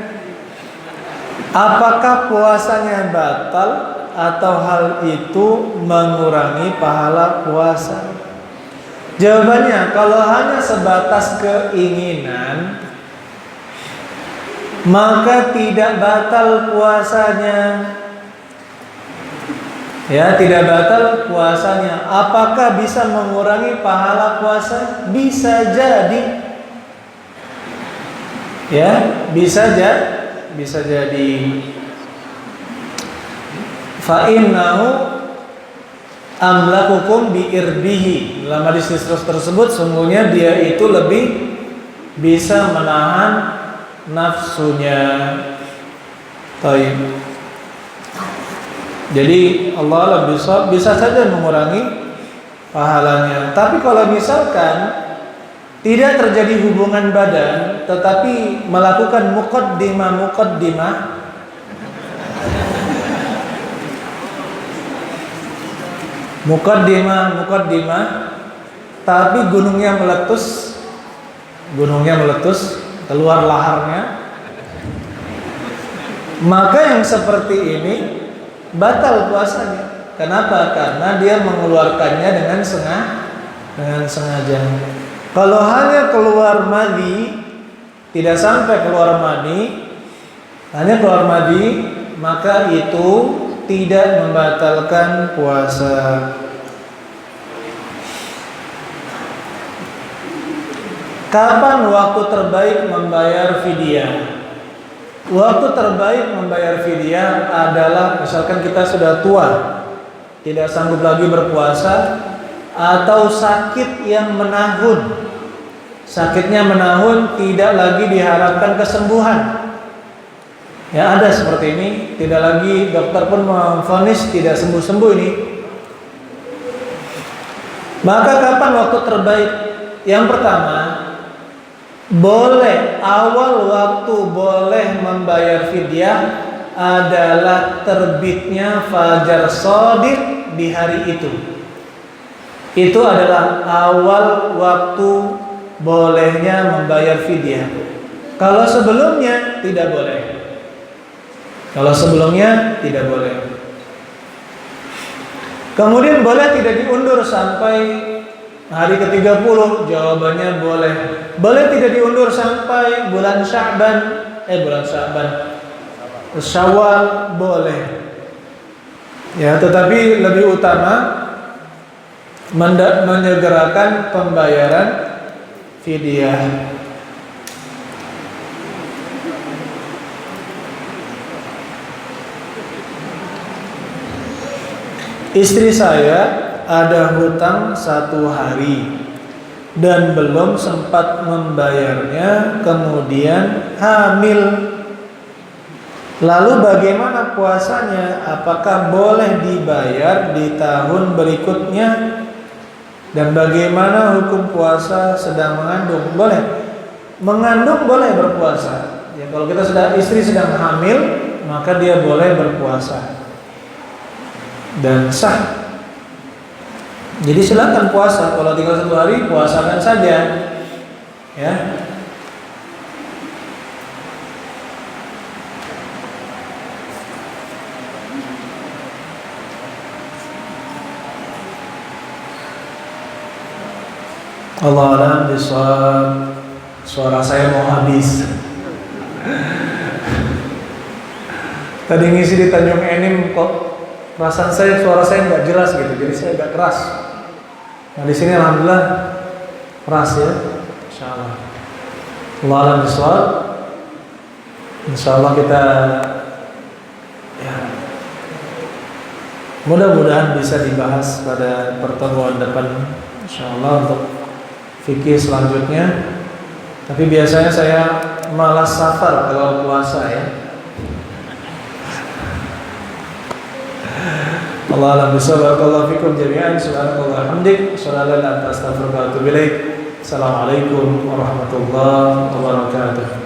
S2: Apakah puasanya batal? Atau hal itu mengurangi pahala puasa? Jawabannya, kalau hanya sebatas keinginan, maka tidak batal puasanya. Ya, tidak batal puasanya. Apakah bisa mengurangi pahala puasa? Bisa jadi. Ya, bisa jadi. Fa'innahu amlakukum bi'irbihi. Dalam hadis tersebut sungguhnya dia itu lebih bisa menahan nafsunya. Taib. Jadi Allah bisa saja mengurangi pahalanya. Tapi kalau misalkan tidak terjadi hubungan badan, tetapi melakukan muqaddimah, tapi gunungnya meletus, keluar laharnya, maka yang seperti ini batal puasanya. Kenapa? Karena dia mengeluarkannya dengan sengaja. Kalau hanya keluar madi, tidak sampai keluar madi, hanya keluar madi, maka itu tidak membatalkan puasa. Kapan waktu terbaik membayar fidyah? Waktu terbaik membayar fidyah adalah misalkan kita sudah tua, tidak sanggup lagi berpuasa, atau sakit yang menahun. Sakitnya menahun, tidak lagi diharapkan kesembuhan. Ya, ada seperti ini, tidak lagi dokter pun memvonis tidak sembuh-sembuh ini. Maka kapan waktu terbaik? Yang pertama, boleh awal waktu boleh membayar fidyah adalah terbitnya fajar shadiq di hari itu. Itu adalah awal waktu bolehnya membayar fidyah. Kalau sebelumnya tidak boleh. Kalau sebelumnya tidak boleh. Kemudian boleh tidak diundur sampai hari ke-30? Jawabannya boleh. Boleh tidak diundur sampai bulan Sya'ban? Syawal boleh. Ya, tetapi lebih utama menyegerakan pembayaran fidyah. Istri saya ada hutang 1 hari dan belum sempat membayarnya, kemudian hamil. Lalu bagaimana puasanya? Apakah boleh dibayar di tahun berikutnya? Dan bagaimana hukum puasa sedang mengandung? Boleh. Mengandung boleh berpuasa. Ya, kalau kita istri sedang hamil, maka dia boleh berpuasa dan sah. Jadi silakan puasa. Kalau tinggal 1 hari, puasakan saja. Ya. Allah alam bisawab. Suara saya mau habis. Tadi ngisi di Tanjung Enim kok perasaan suara saya nggak jelas gitu, jadi saya agak keras. Nah di sini alhamdulillah keras ya, insyaallah. Allah alam bisawab. Insyaallah kita ya mudah-mudahan bisa dibahas pada pertemuan depan, insyaallah, untuk fikih selanjutnya. Tapi biasanya saya malas safar kalau puasa ya. Allah alam bisawab. Barakallahu fikum jami'an. Subhanallahi hamdik, asyhadu an la ilaha illa anta, astaghfiruka wa atubu ilaik. Assalamualaikum warahmatullahi wabarakatuh.